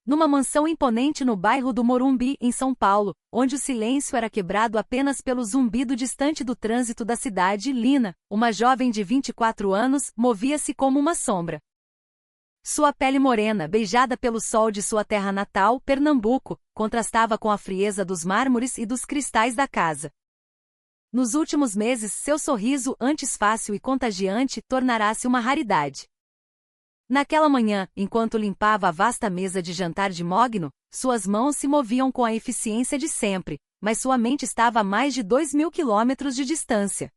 numa mansão imponente no bairro do Morumbi, em São Paulo, onde o silêncio era quebrado apenas pelo zumbido distante do trânsito da cidade, Lina, uma jovem de 24 anos, movia-se como uma sombra. Sua pele morena, beijada pelo sol de sua terra natal, Pernambuco, contrastava com a frieza dos mármores e dos cristais da casa. Nos últimos meses, seu sorriso, antes fácil e contagiante, tornara-se uma raridade. Naquela manhã, enquanto limpava a vasta mesa de jantar de mogno, suas mãos se moviam com a eficiência de sempre, mas sua mente estava a mais de 2.000 quilômetros de distância.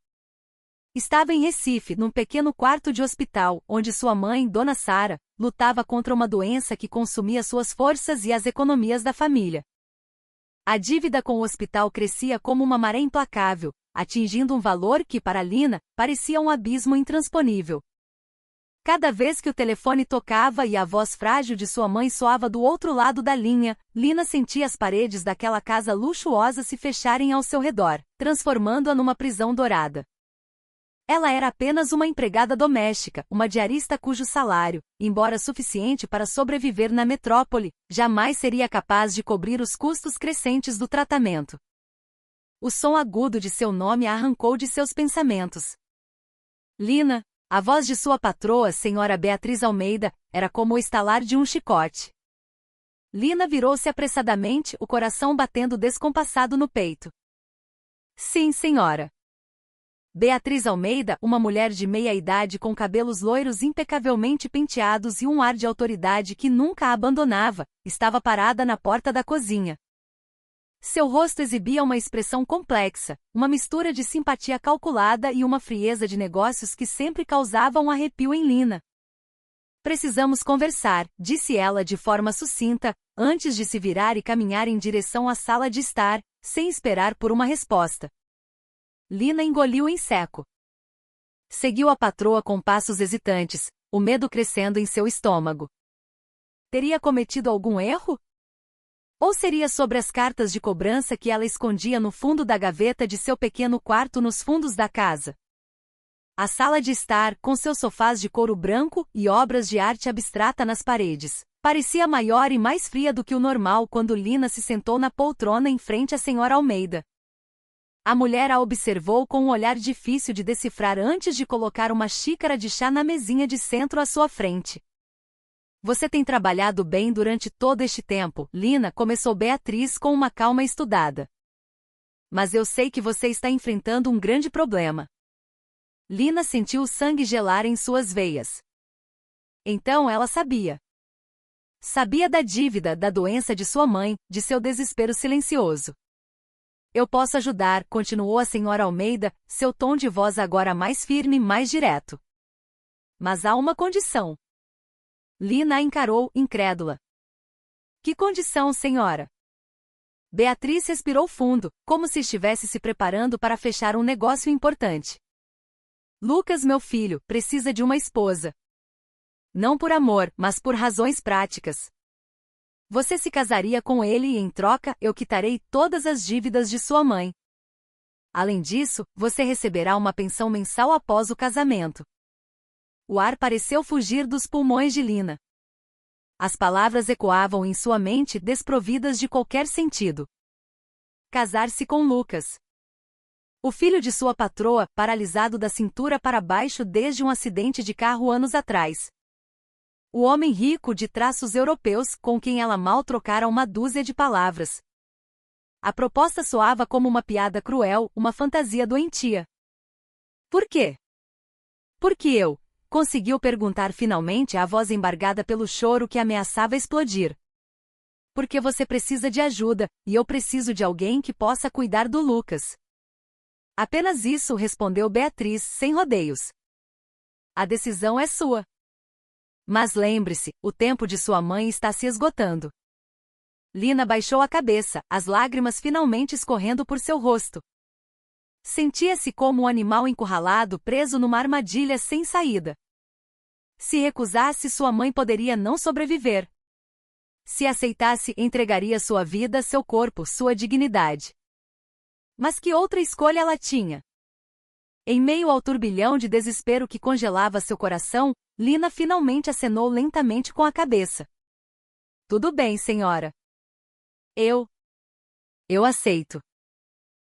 Estava em Recife, num pequeno quarto de hospital, onde sua mãe, Dona Sara, lutava contra uma doença que consumia suas forças e as economias da família. A dívida com o hospital crescia como uma maré implacável, atingindo um valor que, para Lina, parecia um abismo intransponível. Cada vez que o telefone tocava e a voz frágil de sua mãe soava do outro lado da linha, Lina sentia as paredes daquela casa luxuosa se fecharem ao seu redor, transformando-a numa prisão dourada. Ela era apenas uma empregada doméstica, uma diarista cujo salário, embora suficiente para sobreviver na metrópole, jamais seria capaz de cobrir os custos crescentes do tratamento. O som agudo de seu nome a arrancou de seus pensamentos. Lina, a voz de sua patroa, senhora Beatriz Almeida, era como o estalar de um chicote. Lina virou-se apressadamente, o coração batendo descompassado no peito. Sim, senhora. Beatriz Almeida, uma mulher de meia-idade com cabelos loiros impecavelmente penteados e um ar de autoridade que nunca a abandonava, estava parada na porta da cozinha. Seu rosto exibia uma expressão complexa, uma mistura de simpatia calculada e uma frieza de negócios que sempre causava um arrepio em Lina. Precisamos conversar, disse ela de forma sucinta, antes de se virar e caminhar em direção à sala de estar, sem esperar por uma resposta. Lina engoliu em seco. Seguiu a patroa com passos hesitantes, o medo crescendo em seu estômago. Teria cometido algum erro? Ou seria sobre as cartas de cobrança que ela escondia no fundo da gaveta de seu pequeno quarto nos fundos da casa? A sala de estar, com seus sofás de couro branco e obras de arte abstrata nas paredes, parecia maior e mais fria do que o normal quando Lina se sentou na poltrona em frente à senhora Almeida. A mulher a observou com um olhar difícil de decifrar antes de colocar uma xícara de chá na mesinha de centro à sua frente. Você tem trabalhado bem durante todo este tempo, Lina, começou Beatriz com uma calma estudada. Mas eu sei que você está enfrentando um grande problema. Lina sentiu o sangue gelar em suas veias. Então ela sabia. Sabia da dívida, da doença de sua mãe, de seu desespero silencioso. Eu posso ajudar, continuou a senhora Almeida, seu tom de voz agora mais firme e mais direto. Mas há uma condição. Lina a encarou, incrédula. Que condição, senhora? Beatriz respirou fundo, como se estivesse se preparando para fechar um negócio importante. Lucas, meu filho, precisa de uma esposa. Não por amor, mas por razões práticas. Você se casaria com ele e, em troca, eu quitarei todas as dívidas de sua mãe. Além disso, você receberá uma pensão mensal após o casamento. O ar pareceu fugir dos pulmões de Lina. As palavras ecoavam em sua mente desprovidas de qualquer sentido. Casar-se com Lucas. O filho de sua patroa, paralisado da cintura para baixo desde um acidente de carro anos atrás. O homem rico de traços europeus com quem ela mal trocara uma dúzia de palavras. A proposta soava como uma piada cruel, uma fantasia doentia. Por quê? Porque eu... Conseguiu perguntar finalmente a voz embargada pelo choro que ameaçava explodir. Porque você precisa de ajuda, e eu preciso de alguém que possa cuidar do Lucas. Apenas isso, respondeu Beatriz, sem rodeios. A decisão é sua. Mas lembre-se, o tempo de sua mãe está se esgotando. Lina baixou a cabeça, as lágrimas finalmente escorrendo por seu rosto. Sentia-se como um animal encurralado preso numa armadilha sem saída. Se recusasse, sua mãe poderia não sobreviver. Se aceitasse, entregaria sua vida, seu corpo, sua dignidade. Mas que outra escolha ela tinha? Em meio ao turbilhão de desespero que congelava seu coração, Lina finalmente acenou lentamente com a cabeça. Tudo bem, senhora. Eu aceito.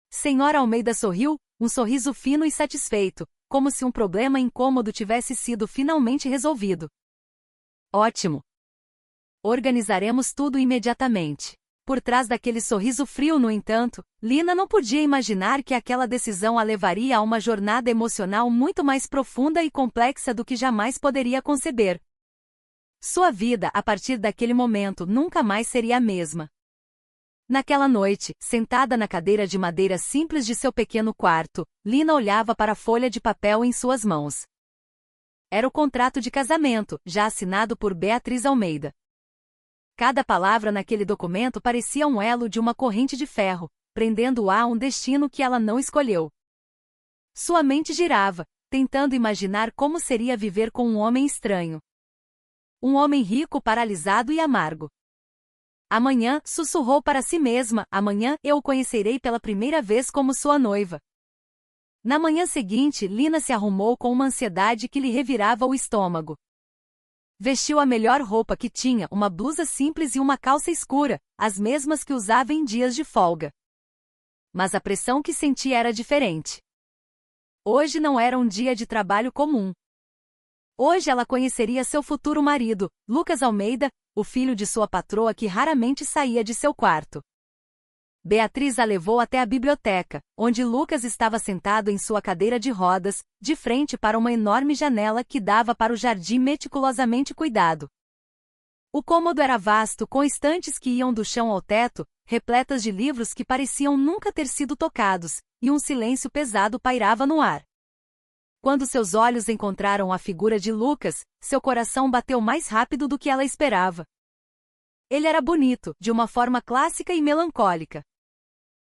Senhora Almeida sorriu, um sorriso fino e satisfeito, como se um problema incômodo tivesse sido finalmente resolvido. Ótimo. Organizaremos tudo imediatamente. Por trás daquele sorriso frio, no entanto, Lina não podia imaginar que aquela decisão a levaria a uma jornada emocional muito mais profunda e complexa do que jamais poderia conceber. Sua vida, a partir daquele momento, nunca mais seria a mesma. Naquela noite, sentada na cadeira de madeira simples de seu pequeno quarto, Lina olhava para a folha de papel em suas mãos. Era o contrato de casamento, já assinado por Beatriz Almeida. Cada palavra naquele documento parecia um elo de uma corrente de ferro, prendendo-a a um destino que ela não escolheu. Sua mente girava, tentando imaginar como seria viver com um homem estranho. Um homem rico, paralisado e amargo. Amanhã, sussurrou para si mesma, amanhã eu o conhecerei pela primeira vez como sua noiva. Na manhã seguinte, Lina se arrumou com uma ansiedade que lhe revirava o estômago. Vestiu a melhor roupa que tinha, uma blusa simples e uma calça escura, as mesmas que usava em dias de folga. Mas a pressão que sentia era diferente. Hoje não era um dia de trabalho comum. Hoje ela conheceria seu futuro marido, Lucas Almeida, o filho de sua patroa que raramente saía de seu quarto. Beatriz a levou até a biblioteca, onde Lucas estava sentado em sua cadeira de rodas, de frente para uma enorme janela que dava para o jardim meticulosamente cuidado. O cômodo era vasto, com estantes que iam do chão ao teto, repletas de livros que pareciam nunca ter sido tocados, e um silêncio pesado pairava no ar. Quando seus olhos encontraram a figura de Lucas, seu coração bateu mais rápido do que ela esperava. Ele era bonito, de uma forma clássica e melancólica.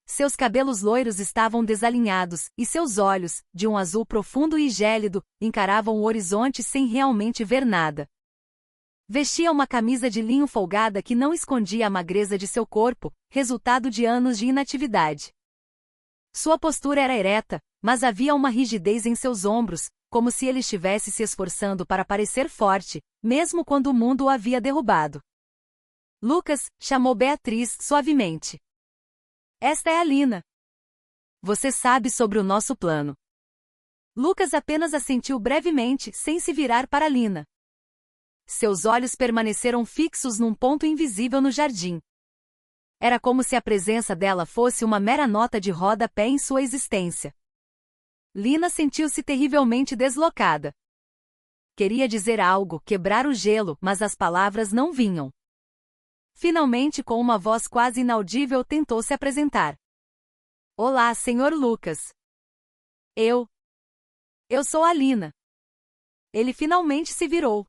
Seus cabelos loiros estavam desalinhados, e seus olhos, de um azul profundo e gélido, encaravam o horizonte sem realmente ver nada. Vestia uma camisa de linho folgada que não escondia a magreza de seu corpo, resultado de anos de inatividade. Sua postura era ereta, mas havia uma rigidez em seus ombros, como se ele estivesse se esforçando para parecer forte, mesmo quando o mundo o havia derrubado. Lucas, chamou Beatriz suavemente. Esta é a Lina. Você sabe sobre o nosso plano. Lucas apenas assentiu brevemente, sem se virar para Lina. Seus olhos permaneceram fixos num ponto invisível no jardim. Era como se a presença dela fosse uma mera nota de rodapé em sua existência. Lina sentiu-se terrivelmente deslocada. Queria dizer algo, quebrar o gelo, mas as palavras não vinham. Finalmente, com uma voz quase inaudível, tentou se apresentar. Olá, Sr. Lucas. Eu sou a Lina. Ele finalmente se virou.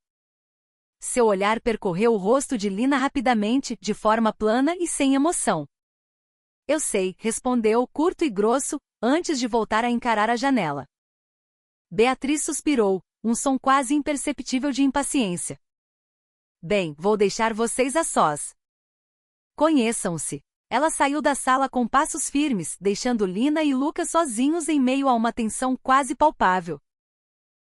Seu olhar percorreu o rosto de Lina rapidamente, de forma plana e sem emoção. Eu sei, respondeu, curto e grosso, antes de voltar a encarar a janela. Beatriz suspirou, um som quase imperceptível de impaciência. Bem, vou deixar vocês a sós. Conheçam-se. Ela saiu da sala com passos firmes, deixando Lina e Lucas sozinhos em meio a uma tensão quase palpável.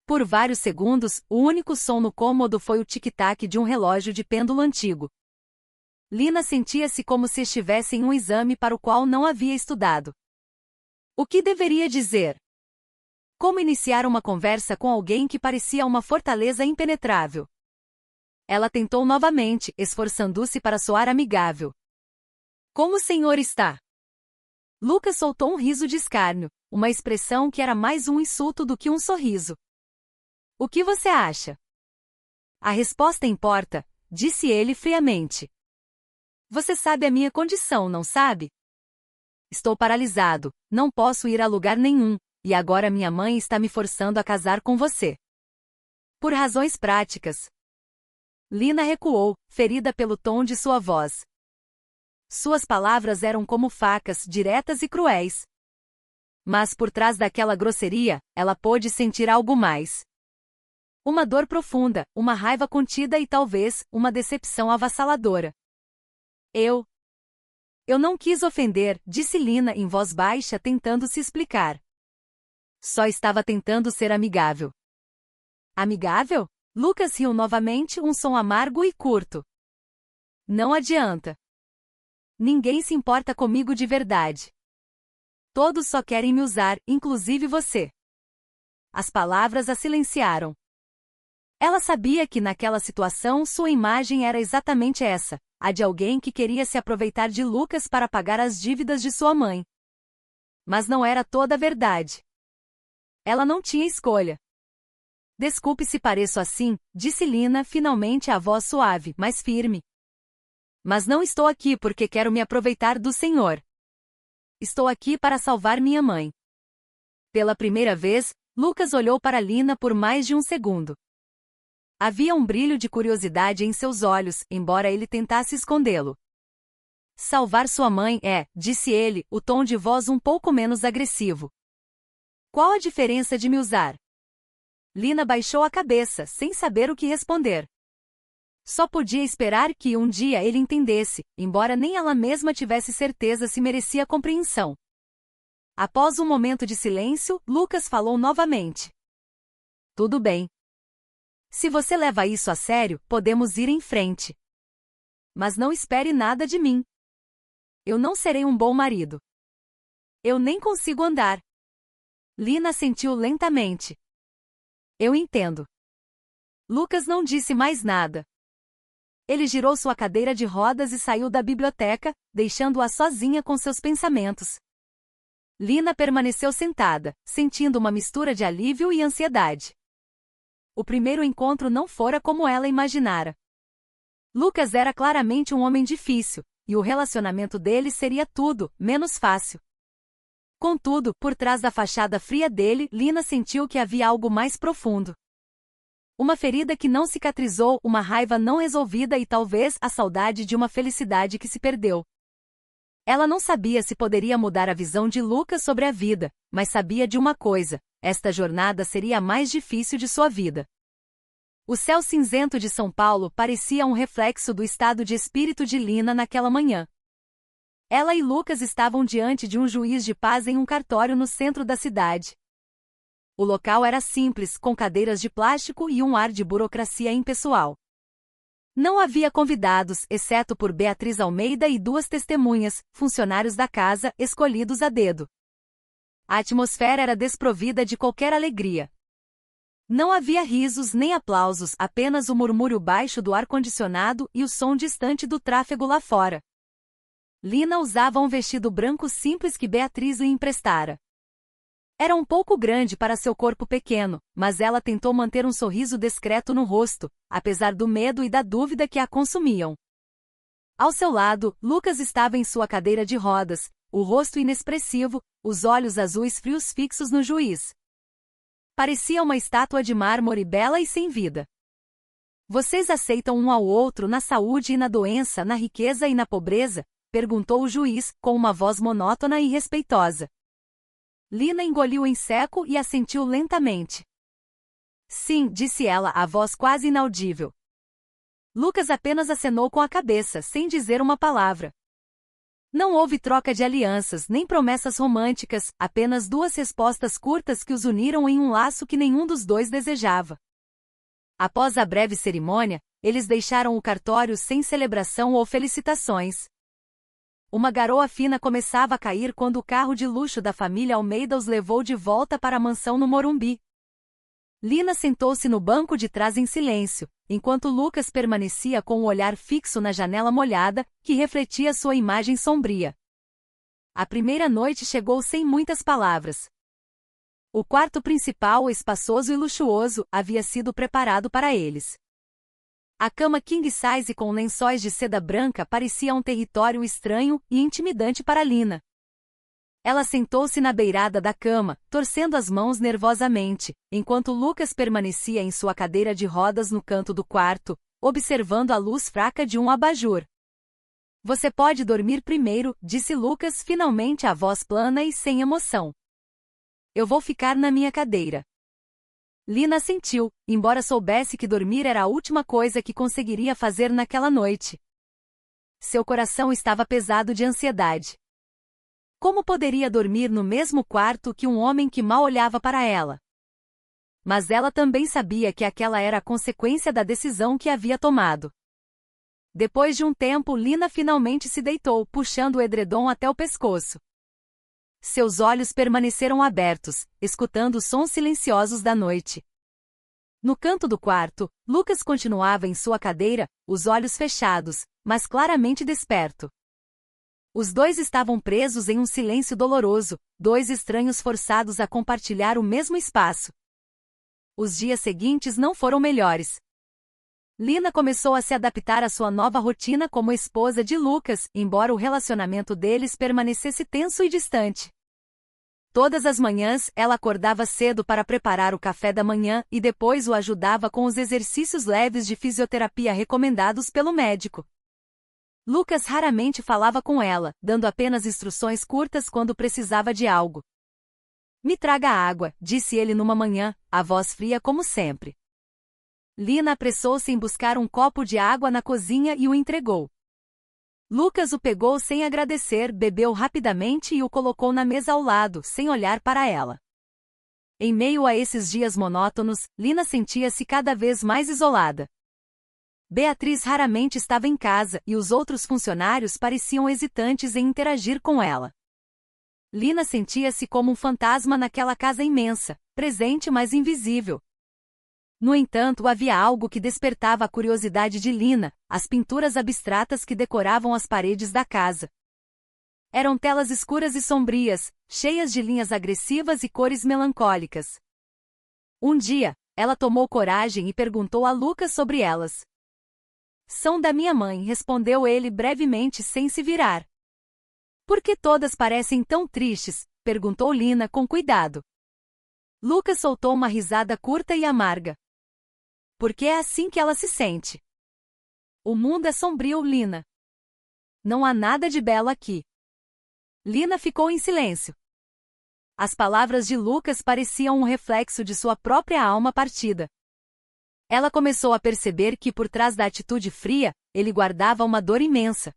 Por vários segundos, o único som no cômodo foi o tic-tac de um relógio de pêndulo antigo. Lina sentia-se como se estivesse em um exame para o qual não havia estudado. O que deveria dizer? Como iniciar uma conversa com alguém que parecia uma fortaleza impenetrável? Ela tentou novamente, esforçando-se para soar amigável. Como o senhor está? Lucas soltou um riso de escárnio, uma expressão que era mais um insulto do que um sorriso. O que você acha? A resposta importa, disse ele friamente. Você sabe a minha condição, não sabe? Estou paralisado, não posso ir a lugar nenhum, e agora minha mãe está me forçando a casar com você. Por razões práticas. Lina recuou, ferida pelo tom de sua voz. Suas palavras eram como facas, diretas e cruéis. Mas por trás daquela grosseria, ela pôde sentir algo mais. Uma dor profunda, uma raiva contida e talvez, uma decepção avassaladora. Eu não quis ofender, disse Lina em voz baixa, tentando se explicar. Só estava tentando ser amigável. Amigável? Lucas riu novamente, um som amargo e curto. Não adianta. Ninguém se importa comigo de verdade. Todos só querem me usar, inclusive você. As palavras a silenciaram. Ela sabia que naquela situação sua imagem era exatamente essa, a de alguém que queria se aproveitar de Lucas para pagar as dívidas de sua mãe. Mas não era toda a verdade. Ela não tinha escolha. Desculpe se pareço assim, disse Lina finalmente a voz suave, mas firme. Mas não estou aqui porque quero me aproveitar do Senhor. Estou aqui para salvar minha mãe. Pela primeira vez, Lucas olhou para Lina por mais de um segundo. Havia um brilho de curiosidade em seus olhos, embora ele tentasse escondê-lo. Salvar sua mãe disse ele, o tom de voz um pouco menos agressivo. Qual a diferença de me usar? Lina baixou a cabeça, sem saber o que responder. Só podia esperar que um dia ele entendesse, embora nem ela mesma tivesse certeza se merecia compreensão. Após um momento de silêncio, Lucas falou novamente. Tudo bem. Se você leva isso a sério, podemos ir em frente. Mas não espere nada de mim. Eu não serei um bom marido. Eu nem consigo andar. Lina assentiu lentamente. Eu entendo. Lucas não disse mais nada. Ele girou sua cadeira de rodas e saiu da biblioteca, deixando-a sozinha com seus pensamentos. Lina permaneceu sentada, sentindo uma mistura de alívio e ansiedade. O primeiro encontro não fora como ela imaginara. Lucas era claramente um homem difícil, e o relacionamento deles seria tudo, menos fácil. Contudo, por trás da fachada fria dele, Lina sentiu que havia algo mais profundo. Uma ferida que não cicatrizou, uma raiva não resolvida e talvez a saudade de uma felicidade que se perdeu. Ela não sabia se poderia mudar a visão de Lucas sobre a vida, mas sabia de uma coisa: esta jornada seria a mais difícil de sua vida. O céu cinzento de São Paulo parecia um reflexo do estado de espírito de Lina naquela manhã. Ela e Lucas estavam diante de um juiz de paz em um cartório no centro da cidade. O local era simples, com cadeiras de plástico e um ar de burocracia impessoal. Não havia convidados, exceto por Beatriz Almeida e duas testemunhas, funcionários da casa, escolhidos a dedo. A atmosfera era desprovida de qualquer alegria. Não havia risos nem aplausos, apenas o murmúrio baixo do ar-condicionado e o som distante do tráfego lá fora. Lina usava um vestido branco simples que Beatriz lhe emprestara. Era um pouco grande para seu corpo pequeno, mas ela tentou manter um sorriso discreto no rosto, apesar do medo e da dúvida que a consumiam. Ao seu lado, Lucas estava em sua cadeira de rodas, o rosto inexpressivo, os olhos azuis frios fixos no juiz. Parecia uma estátua de mármore bela e sem vida. Vocês aceitam um ao outro na saúde e na doença, na riqueza e na pobreza? Perguntou o juiz, com uma voz monótona e respeitosa. Lina engoliu em seco e assentiu lentamente. Sim, disse ela, a voz quase inaudível. Lucas apenas acenou com a cabeça, sem dizer uma palavra. Não houve troca de alianças, nem promessas românticas, apenas duas respostas curtas que os uniram em um laço que nenhum dos dois desejava. Após a breve cerimônia, eles deixaram o cartório sem celebração ou felicitações. Uma garoa fina começava a cair quando o carro de luxo da família Almeida os levou de volta para a mansão no Morumbi. Lina sentou-se no banco de trás em silêncio, enquanto Lucas permanecia com o olhar fixo na janela molhada, que refletia sua imagem sombria. A primeira noite chegou sem muitas palavras. O quarto principal, espaçoso e luxuoso, havia sido preparado para eles. A cama king size com lençóis de seda branca parecia um território estranho e intimidante para Lina. Ela sentou-se na beirada da cama, torcendo as mãos nervosamente, enquanto Lucas permanecia em sua cadeira de rodas no canto do quarto, observando a luz fraca de um abajur. Você pode dormir primeiro, disse Lucas finalmente a voz plana e sem emoção. Eu vou ficar na minha cadeira. Lina assentiu, embora soubesse que dormir era a última coisa que conseguiria fazer naquela noite. Seu coração estava pesado de ansiedade. Como poderia dormir no mesmo quarto que um homem que mal olhava para ela? Mas ela também sabia que aquela era a consequência da decisão que havia tomado. Depois de um tempo, Lina finalmente se deitou, puxando o edredom até o pescoço. Seus olhos permaneceram abertos, escutando os sons silenciosos da noite. No canto do quarto, Lucas continuava em sua cadeira, os olhos fechados, mas claramente desperto. Os dois estavam presos em um silêncio doloroso, dois estranhos forçados a compartilhar o mesmo espaço. Os dias seguintes não foram melhores. Lina começou a se adaptar à sua nova rotina como esposa de Lucas, embora o relacionamento deles permanecesse tenso e distante. Todas as manhãs, ela acordava cedo para preparar o café da manhã e depois o ajudava com os exercícios leves de fisioterapia recomendados pelo médico. Lucas raramente falava com ela, dando apenas instruções curtas quando precisava de algo. "Me traga água", disse ele numa manhã, a voz fria como sempre. Lina apressou-se em buscar um copo de água na cozinha e o entregou. Lucas o pegou sem agradecer, bebeu rapidamente e o colocou na mesa ao lado, sem olhar para ela. Em meio a esses dias monótonos, Lina sentia-se cada vez mais isolada. Beatriz raramente estava em casa e os outros funcionários pareciam hesitantes em interagir com ela. Lina sentia-se como um fantasma naquela casa imensa, presente mas invisível. No entanto, havia algo que despertava a curiosidade de Lina: as pinturas abstratas que decoravam as paredes da casa. Eram telas escuras e sombrias, cheias de linhas agressivas e cores melancólicas. Um dia, ela tomou coragem e perguntou a Lucas sobre elas. "São da minha mãe", respondeu ele brevemente sem se virar. "Por que todas parecem tão tristes?", perguntou Lina com cuidado. Lucas soltou uma risada curta e amarga. "Porque é assim que ela se sente. O mundo é sombrio, Lina. Não há nada de belo aqui." Lina ficou em silêncio. As palavras de Lucas pareciam um reflexo de sua própria alma partida. Ela começou a perceber que por trás da atitude fria, ele guardava uma dor imensa.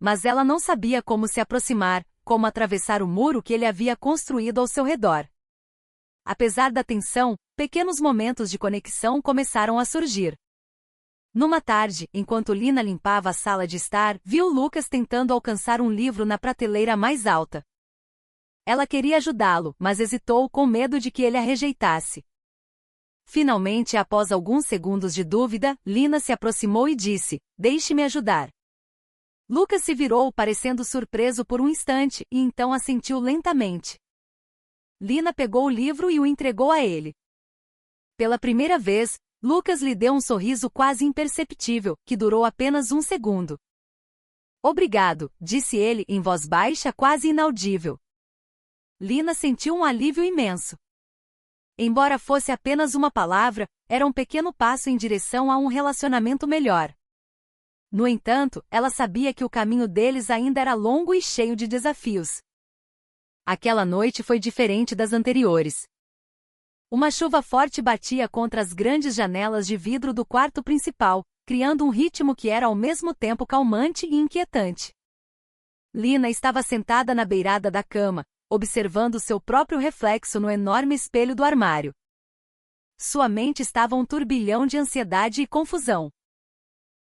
Mas ela não sabia como se aproximar, como atravessar o muro que ele havia construído ao seu redor. Apesar da tensão, pequenos momentos de conexão começaram a surgir. Numa tarde, enquanto Lina limpava a sala de estar, viu Lucas tentando alcançar um livro na prateleira mais alta. Ela queria ajudá-lo, mas hesitou com medo de que ele a rejeitasse. Finalmente, após alguns segundos de dúvida, Lina se aproximou e disse: "Deixe-me ajudar." Lucas se virou, parecendo surpreso por um instante, e então assentiu lentamente. Lina pegou o livro e o entregou a ele. Pela primeira vez, Lucas lhe deu um sorriso quase imperceptível, que durou apenas um segundo. "Obrigado", disse ele em voz baixa, quase inaudível. Lina sentiu um alívio imenso. Embora fosse apenas uma palavra, era um pequeno passo em direção a um relacionamento melhor. No entanto, ela sabia que o caminho deles ainda era longo e cheio de desafios. Aquela noite foi diferente das anteriores. Uma chuva forte batia contra as grandes janelas de vidro do quarto principal, criando um ritmo que era ao mesmo tempo calmante e inquietante. Lina estava sentada na beirada da cama, observando seu próprio reflexo no enorme espelho do armário. Sua mente estava um turbilhão de ansiedade e confusão.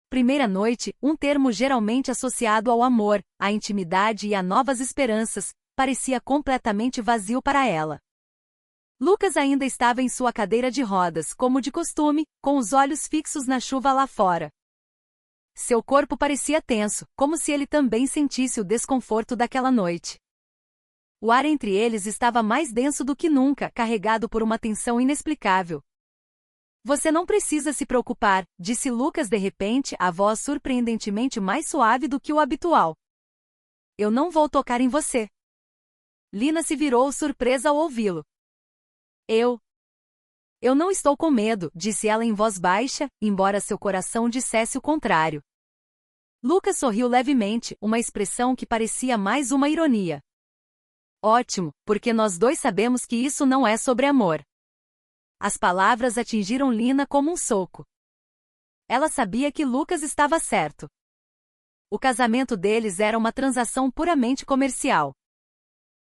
Primeira noite, um termo geralmente associado ao amor, à intimidade e a novas esperanças, parecia completamente vazio para ela. Lucas ainda estava em sua cadeira de rodas, como de costume, com os olhos fixos na chuva lá fora. Seu corpo parecia tenso, como se ele também sentisse o desconforto daquela noite. O ar entre eles estava mais denso do que nunca, carregado por uma tensão inexplicável. "Você não precisa se preocupar", disse Lucas de repente, a voz surpreendentemente mais suave do que o habitual. "Eu não vou tocar em você." Lina se virou surpresa ao ouvi-lo. Eu não estou com medo", disse ela em voz baixa, embora seu coração dissesse o contrário. Lucas sorriu levemente, uma expressão que parecia mais uma ironia. "Ótimo, porque nós dois sabemos que isso não é sobre amor." As palavras atingiram Lina como um soco. Ela sabia que Lucas estava certo. O casamento deles era uma transação puramente comercial.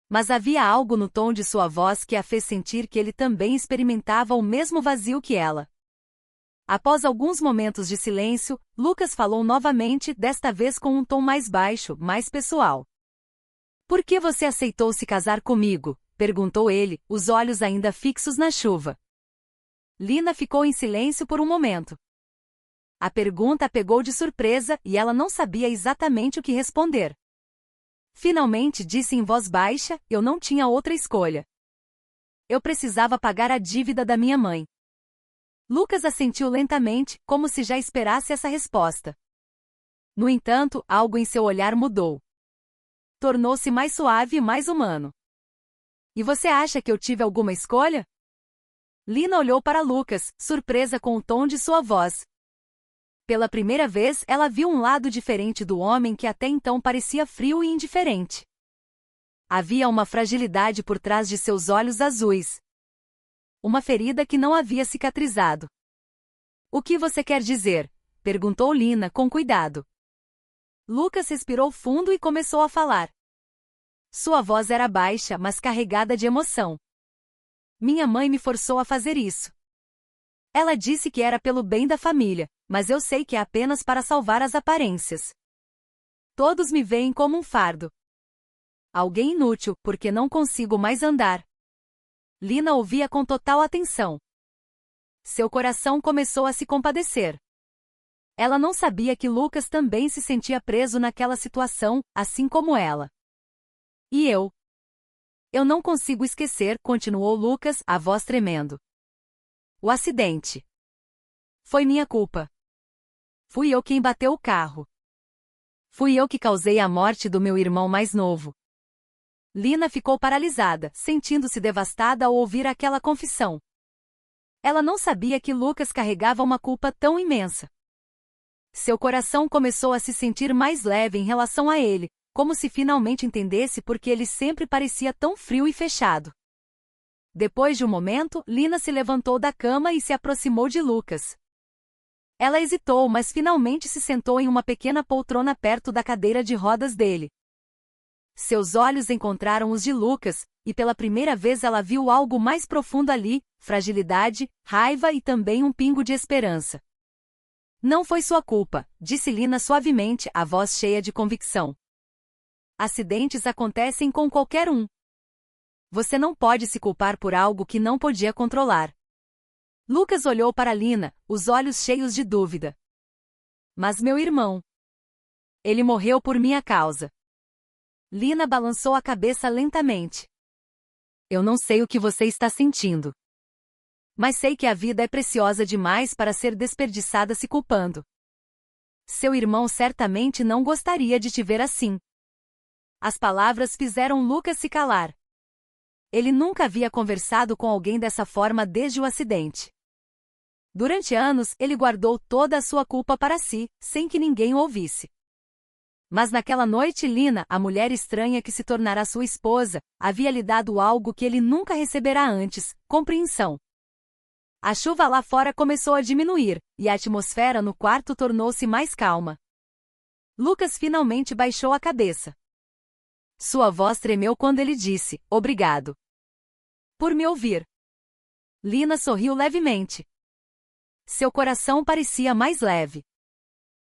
Mas havia algo no tom de sua voz que a fez sentir que ele também experimentava o mesmo vazio que ela. Após alguns momentos de silêncio, Lucas falou novamente, desta vez com um tom mais baixo, mais pessoal. Por que você aceitou se casar comigo? Perguntou ele, os olhos ainda fixos na chuva. Lina ficou em silêncio por um momento. A pergunta a pegou de surpresa e ela não sabia exatamente o que responder. Finalmente disse em voz baixa, eu não tinha outra escolha. Eu precisava pagar a dívida da minha mãe. Lucas assentiu lentamente, como se já esperasse essa resposta. No entanto, algo em seu olhar mudou. Tornou-se mais suave e mais humano. E você acha que eu tive alguma escolha? Lina olhou para Lucas, surpresa com o tom de sua voz. Pela primeira vez, ela viu um lado diferente do homem que até então parecia frio e indiferente. Havia uma fragilidade por trás de seus olhos azuis. Uma ferida que não havia cicatrizado. O que você quer dizer? Perguntou Lina com cuidado. Lucas respirou fundo e começou a falar. Sua voz era baixa, mas carregada de emoção. Minha mãe me forçou a fazer isso. Ela disse que era pelo bem da família, mas eu sei que é apenas para salvar as aparências. Todos me veem como um fardo. Alguém inútil, porque não consigo mais andar. Lina ouvia com total atenção. Seu coração começou a se compadecer. Ela não sabia que Lucas também se sentia preso naquela situação, assim como ela. E eu? Eu não consigo esquecer, continuou Lucas, a voz tremendo. O acidente. Foi minha culpa. Fui eu quem bateu o carro. Fui eu que causei a morte do meu irmão mais novo. Lina ficou paralisada, sentindo-se devastada ao ouvir aquela confissão. Ela não sabia que Lucas carregava uma culpa tão imensa. Seu coração começou a se sentir mais leve em relação a ele, como se finalmente entendesse por que ele sempre parecia tão frio e fechado. Depois de um momento, Lina se levantou da cama e se aproximou de Lucas. Ela hesitou, mas finalmente se sentou em uma pequena poltrona perto da cadeira de rodas dele. Seus olhos encontraram os de Lucas, e pela primeira vez ela viu algo mais profundo ali, fragilidade, raiva e também um pingo de esperança. Não foi sua culpa, disse Lina suavemente, a voz cheia de convicção. Acidentes acontecem com qualquer um. Você não pode se culpar por algo que não podia controlar. Lucas olhou para Lina, os olhos cheios de dúvida. Mas meu irmão. Ele morreu por minha causa. Lina balançou a cabeça lentamente. Eu não sei o que você está sentindo. Mas sei que a vida é preciosa demais para ser desperdiçada se culpando. Seu irmão certamente não gostaria de te ver assim. As palavras fizeram Lucas se calar. Ele nunca havia conversado com alguém dessa forma desde o acidente. Durante anos, ele guardou toda a sua culpa para si, sem que ninguém o ouvisse. Mas naquela noite Lina, a mulher estranha que se tornará sua esposa, havia lhe dado algo que ele nunca receberá antes, compreensão. A chuva lá fora começou a diminuir, e a atmosfera no quarto tornou-se mais calma. Lucas finalmente baixou a cabeça. Sua voz tremeu quando ele disse, obrigado. Por me ouvir. Lina sorriu levemente. Seu coração parecia mais leve.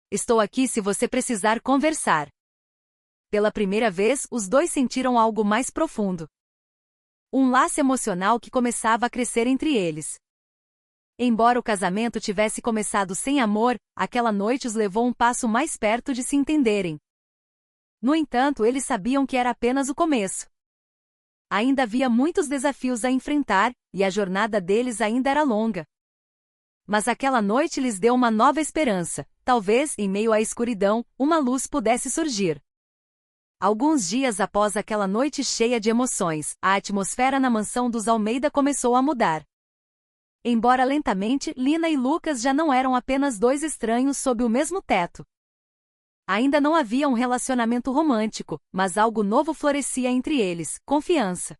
Estou aqui se você precisar conversar. Pela primeira vez, os dois sentiram algo mais profundo. Um laço emocional que começava a crescer entre eles. Embora o casamento tivesse começado sem amor, aquela noite os levou um passo mais perto de se entenderem. No entanto, eles sabiam que era apenas o começo. Ainda havia muitos desafios a enfrentar, e a jornada deles ainda era longa. Mas aquela noite lhes deu uma nova esperança. Talvez, em meio à escuridão, uma luz pudesse surgir. Alguns dias após aquela noite cheia de emoções, a atmosfera na mansão dos Almeida começou a mudar. Embora lentamente, Lina e Lucas já não eram apenas dois estranhos sob o mesmo teto. Ainda não havia um relacionamento romântico, mas algo novo florescia entre eles, confiança.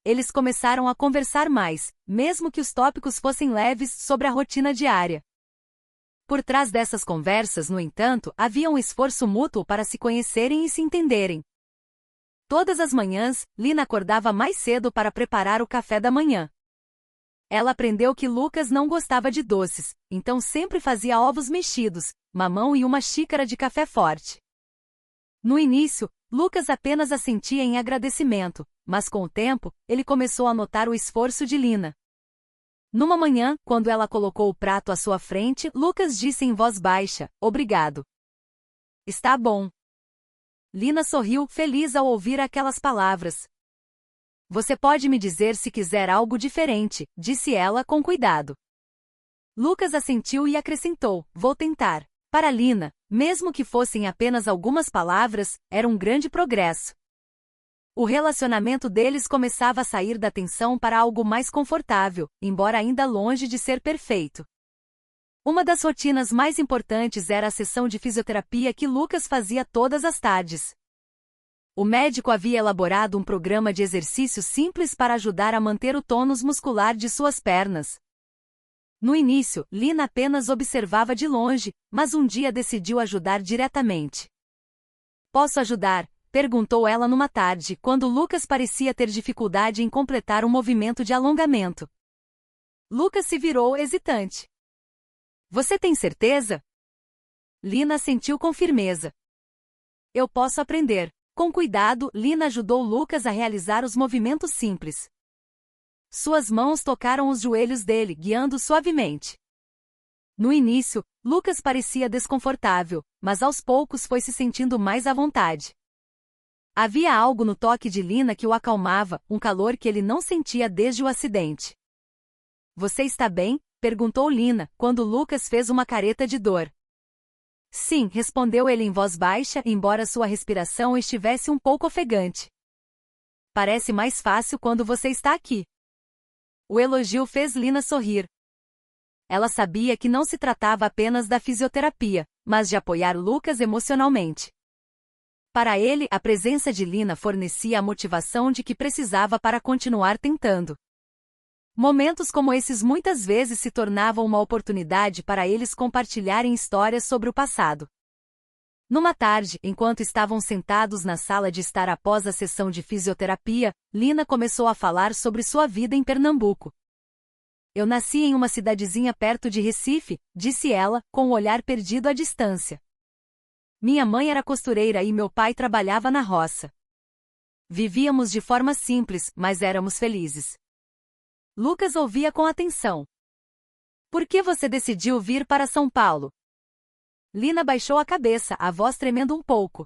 Eles começaram a conversar mais, mesmo que os tópicos fossem leves sobre a rotina diária. Por trás dessas conversas, no entanto, havia um esforço mútuo para se conhecerem e se entenderem. Todas as manhãs, Lina acordava mais cedo para preparar o café da manhã. Ela aprendeu que Lucas não gostava de doces, então sempre fazia ovos mexidos, mamão e uma xícara de café forte. No início, Lucas apenas assentia em agradecimento, mas com o tempo, ele começou a notar o esforço de Lina. Numa manhã, quando ela colocou o prato à sua frente, Lucas disse em voz baixa: "Obrigado. Está bom." Lina sorriu, feliz ao ouvir aquelas palavras. "Você pode me dizer se quiser algo diferente", disse ela com cuidado. Lucas assentiu e acrescentou: "Vou tentar." Para Lina, mesmo que fossem apenas algumas palavras, era um grande progresso. O relacionamento deles começava a sair da tensão para algo mais confortável, embora ainda longe de ser perfeito. Uma das rotinas mais importantes era a sessão de fisioterapia que Lucas fazia todas as tardes. O médico havia elaborado um programa de exercícios simples para ajudar a manter o tônus muscular de suas pernas. No início, Lina apenas observava de longe, mas um dia decidiu ajudar diretamente. "Posso ajudar?", perguntou ela numa tarde, quando Lucas parecia ter dificuldade em completar um movimento de alongamento. Lucas se virou hesitante. "Você tem certeza?" Lina assentiu com firmeza. "Eu posso aprender." Com cuidado, Lina ajudou Lucas a realizar os movimentos simples. Suas mãos tocaram os joelhos dele, guiando suavemente. No início, Lucas parecia desconfortável, mas aos poucos foi se sentindo mais à vontade. Havia algo no toque de Lina que o acalmava, um calor que ele não sentia desde o acidente. "Você está bem?", perguntou Lina, quando Lucas fez uma careta de dor. "Sim", respondeu ele em voz baixa, embora sua respiração estivesse um pouco ofegante. "Parece mais fácil quando você está aqui." O elogio fez Lina sorrir. Ela sabia que não se tratava apenas da fisioterapia, mas de apoiar Lucas emocionalmente. Para ele, a presença de Lina fornecia a motivação de que precisava para continuar tentando. Momentos como esses muitas vezes se tornavam uma oportunidade para eles compartilharem histórias sobre o passado. Numa tarde, enquanto estavam sentados na sala de estar após a sessão de fisioterapia, Lina começou a falar sobre sua vida em Pernambuco. "Eu nasci em uma cidadezinha perto de Recife", disse ela, com o olhar perdido à distância. "Minha mãe era costureira e meu pai trabalhava na roça. Vivíamos de forma simples, mas éramos felizes." Lucas ouvia com atenção. "Por que você decidiu vir para São Paulo?" Lina baixou a cabeça, a voz tremendo um pouco.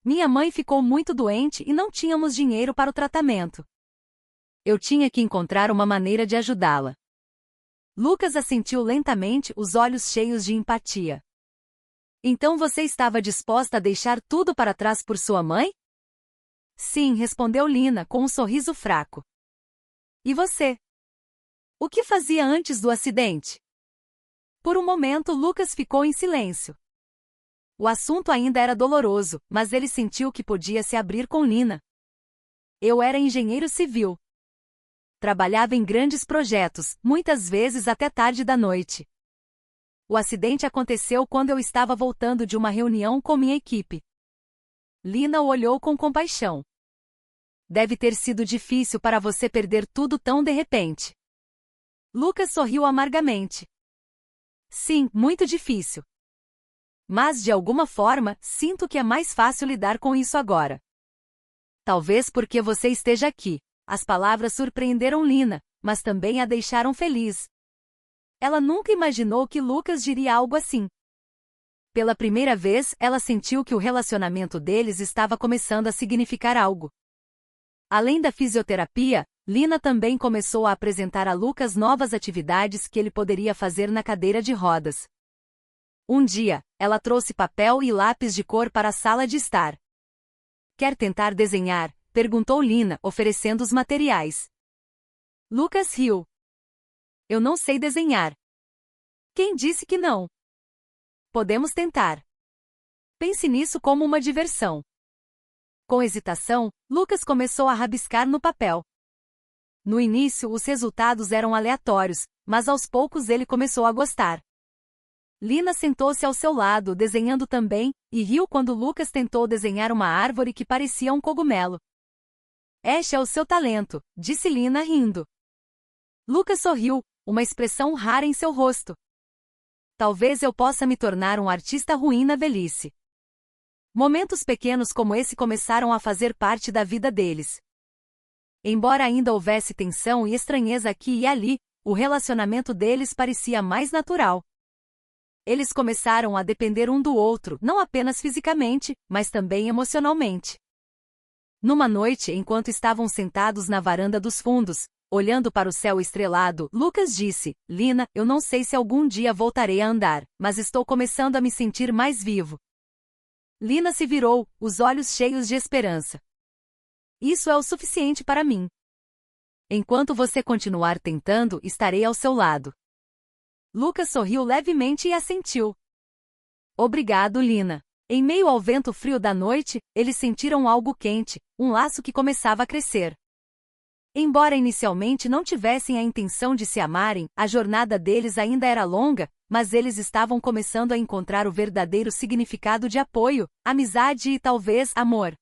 "Minha mãe ficou muito doente e não tínhamos dinheiro para o tratamento. Eu tinha que encontrar uma maneira de ajudá-la." Lucas assentiu lentamente, os olhos cheios de empatia. "Então você estava disposta a deixar tudo para trás por sua mãe?" "Sim", respondeu Lina, com um sorriso fraco. "E você? O que fazia antes do acidente?" Por um momento Lucas ficou em silêncio. O assunto ainda era doloroso, mas ele sentiu que podia se abrir com Lina. "Eu era engenheiro civil. Trabalhava em grandes projetos, muitas vezes até tarde da noite. O acidente aconteceu quando eu estava voltando de uma reunião com minha equipe." Lina o olhou com compaixão. "Deve ter sido difícil para você perder tudo tão de repente." Lucas sorriu amargamente. "Sim, muito difícil. Mas de alguma forma, sinto que é mais fácil lidar com isso agora. Talvez porque você esteja aqui." As palavras surpreenderam Lina, mas também a deixaram feliz. Ela nunca imaginou que Lucas diria algo assim. Pela primeira vez, ela sentiu que o relacionamento deles estava começando a significar algo. Além da fisioterapia, Lina também começou a apresentar a Lucas novas atividades que ele poderia fazer na cadeira de rodas. Um dia, ela trouxe papel e lápis de cor para a sala de estar. "Quer tentar desenhar?", perguntou Lina, oferecendo os materiais. Lucas riu. "Eu não sei desenhar." "Quem disse que não? Podemos tentar. Pense nisso como uma diversão." Com hesitação, Lucas começou a rabiscar no papel. No início, os resultados eram aleatórios, mas aos poucos ele começou a gostar. Lina sentou-se ao seu lado, desenhando também, e riu quando Lucas tentou desenhar uma árvore que parecia um cogumelo. "Este é o seu talento", disse Lina rindo. Lucas sorriu, uma expressão rara em seu rosto. Talvez eu possa me tornar um artista ruim na velhice. Momentos pequenos como esse começaram a fazer parte da vida deles. Embora ainda houvesse tensão e estranheza aqui e ali, o relacionamento deles parecia mais natural. Eles começaram a depender um do outro, não apenas fisicamente, mas também emocionalmente. Numa noite, enquanto estavam sentados na varanda dos fundos, olhando para o céu estrelado, Lucas disse: Lina, eu não sei se algum dia voltarei a andar, mas estou começando a me sentir mais vivo. Lina se virou, os olhos cheios de esperança. Isso é o suficiente para mim. Enquanto você continuar tentando, estarei ao seu lado. Lucas sorriu levemente e assentiu. Obrigado, Lina. Em meio ao vento frio da noite, eles sentiram algo quente, um laço que começava a crescer. Embora inicialmente não tivessem a intenção de se amarem, a jornada deles ainda era longa, mas eles estavam começando a encontrar o verdadeiro significado de apoio, amizade e talvez amor.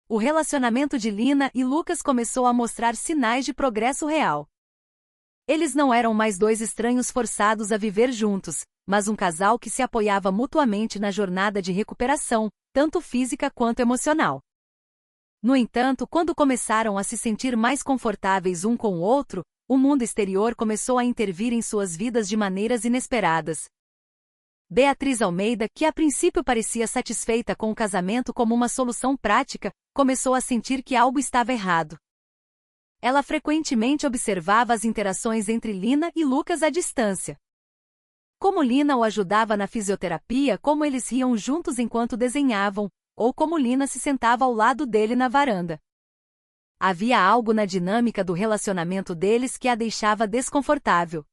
O relacionamento de Lina e Lucas começou a mostrar sinais de progresso real. Eles não eram mais dois estranhos forçados a viver juntos, mas um casal que se apoiava mutuamente na jornada de recuperação, tanto física quanto emocional. No entanto, quando começaram a se sentir mais confortáveis um com o outro, o mundo exterior começou a intervir em suas vidas de maneiras inesperadas. Beatriz Almeida, que a princípio parecia satisfeita com o casamento como uma solução prática, começou a sentir que algo estava errado. Ela frequentemente observava as interações entre Lina e Lucas à distância. Como Lina o ajudava na fisioterapia, como eles riam juntos enquanto desenhavam, ou como Lina se sentava ao lado dele na varanda. Havia algo na dinâmica do relacionamento deles que a deixava desconfortável.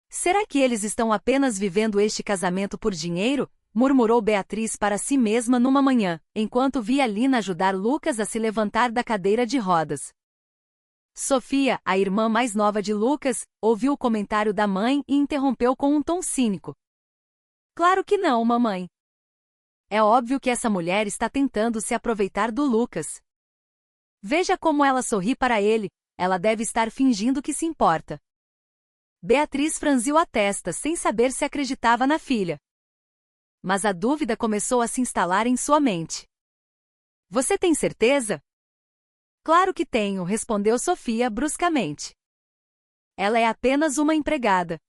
Será que eles estão apenas vivendo este casamento por dinheiro? Murmurou Beatriz para si mesma numa manhã, enquanto via Lina ajudar Lucas a se levantar da cadeira de rodas. Sofia, a irmã mais nova de Lucas, ouviu o comentário da mãe e interrompeu com um tom cínico. Claro que não, mamãe. É óbvio que essa mulher está tentando se aproveitar do Lucas. Veja como ela sorri para ele, ela deve estar fingindo que se importa. Beatriz franziu a testa sem saber se acreditava na filha. Mas a dúvida começou a se instalar em sua mente. Você tem certeza? Claro que tenho, respondeu Sofia bruscamente. Ela é apenas uma empregada.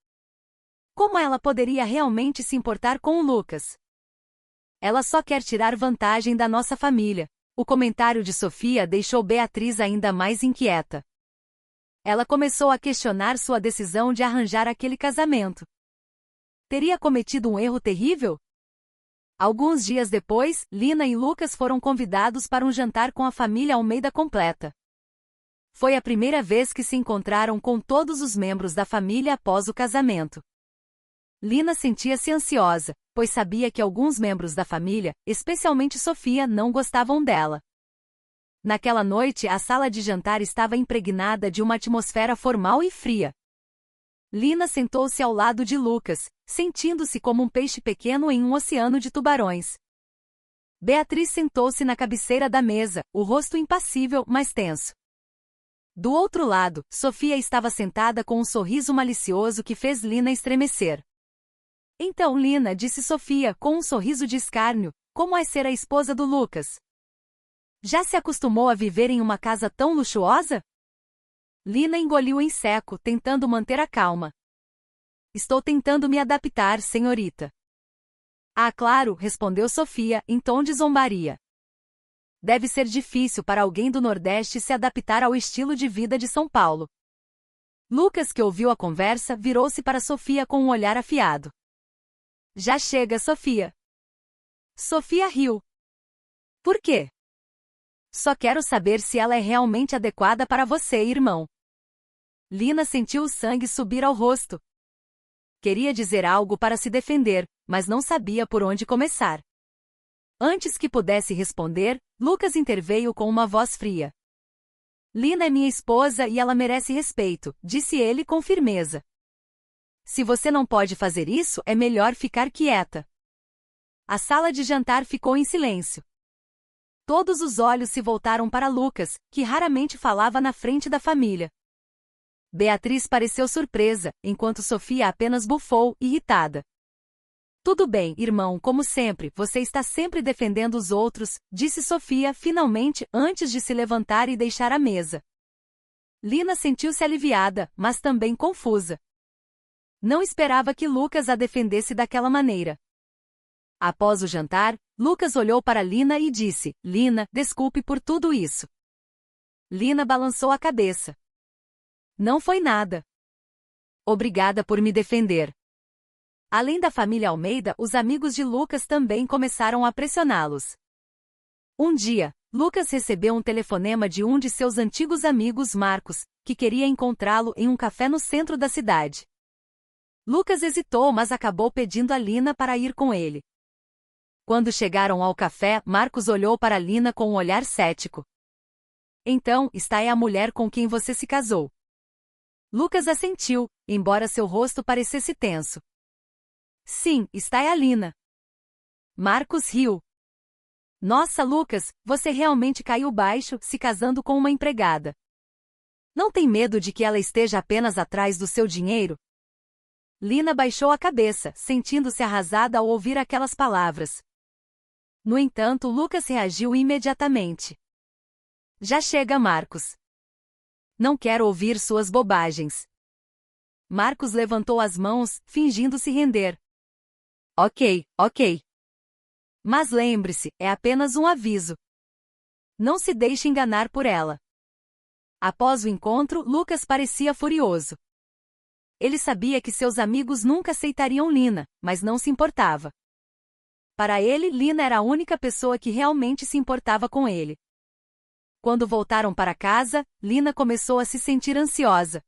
Como ela poderia realmente se importar com o Lucas? Ela só quer tirar vantagem da nossa família. O comentário de Sofia deixou Beatriz ainda mais inquieta. Ela começou a questionar sua decisão de arranjar aquele casamento. Teria cometido um erro terrível? Alguns dias depois, Lina e Lucas foram convidados para um jantar com a família Almeida completa. Foi a primeira vez que se encontraram com todos os membros da família após o casamento. Lina sentia-se ansiosa, pois sabia que alguns membros da família, especialmente Sofia, não gostavam dela. Naquela noite, a sala de jantar estava impregnada de uma atmosfera formal e fria. Lina sentou-se ao lado de Lucas, sentindo-se como um peixe pequeno em um oceano de tubarões. Beatriz sentou-se na cabeceira da mesa, o rosto impassível, mas tenso. Do outro lado, Sofia estava sentada com um sorriso malicioso que fez Lina estremecer. Então Lina, disse Sofia, com um sorriso de escárnio, como é ser a esposa do Lucas? Já se acostumou a viver em uma casa tão luxuosa? Lina engoliu em seco, tentando manter a calma. Estou tentando me adaptar, senhorita. Ah, claro, respondeu Sofia, em tom de zombaria. Deve ser difícil para alguém do Nordeste se adaptar ao estilo de vida de São Paulo. Lucas, que ouviu a conversa, virou-se para Sofia com um olhar afiado. Já chega, Sofia. Sofia riu. Por quê? Só quero saber se ela é realmente adequada para você, irmão. Lina sentiu o sangue subir ao rosto. Queria dizer algo para se defender, mas não sabia por onde começar. Antes que pudesse responder, Lucas interveio com uma voz fria. Lina é minha esposa e ela merece respeito, disse ele com firmeza. Se você não pode fazer isso, é melhor ficar quieta. A sala de jantar ficou em silêncio. Todos os olhos se voltaram para Lucas, que raramente falava na frente da família. Beatriz pareceu surpresa, enquanto Sofia apenas bufou, irritada. Tudo bem, irmão, como sempre, você está sempre defendendo os outros, disse Sofia finalmente antes de se levantar e deixar a mesa. Lina sentiu-se aliviada, mas também confusa. Não esperava que Lucas a defendesse daquela maneira. Após o jantar, Lucas olhou para Lina e disse: Lina, desculpe por tudo isso. Lina balançou a cabeça. Não foi nada. Obrigada por me defender. Além da família Almeida, os amigos de Lucas também começaram a pressioná-los. Um dia, Lucas recebeu um telefonema de um de seus antigos amigos, Marcos, que queria encontrá-lo em um café no centro da cidade. Lucas hesitou, mas acabou pedindo a Lina para ir com ele. Quando chegaram ao café, Marcos olhou para Lina com um olhar cético. Então, esta é a mulher com quem você se casou. Lucas assentiu, embora seu rosto parecesse tenso. Sim, esta é a Lina. Marcos riu. Nossa, Lucas, você realmente caiu baixo, se casando com uma empregada. Não tem medo de que ela esteja apenas atrás do seu dinheiro? Lina baixou a cabeça, sentindo-se arrasada ao ouvir aquelas palavras. No entanto, Lucas reagiu imediatamente. Já chega, Marcos. Não quero ouvir suas bobagens. Marcos levantou as mãos, fingindo se render. Ok. Mas lembre-se, é apenas um aviso. Não se deixe enganar por ela. Após o encontro, Lucas parecia furioso. Ele sabia que seus amigos nunca aceitariam Lina, mas não se importava. Para ele, Lina era a única pessoa que realmente se importava com ele. Quando voltaram para casa, Lina começou a se sentir ansiosa.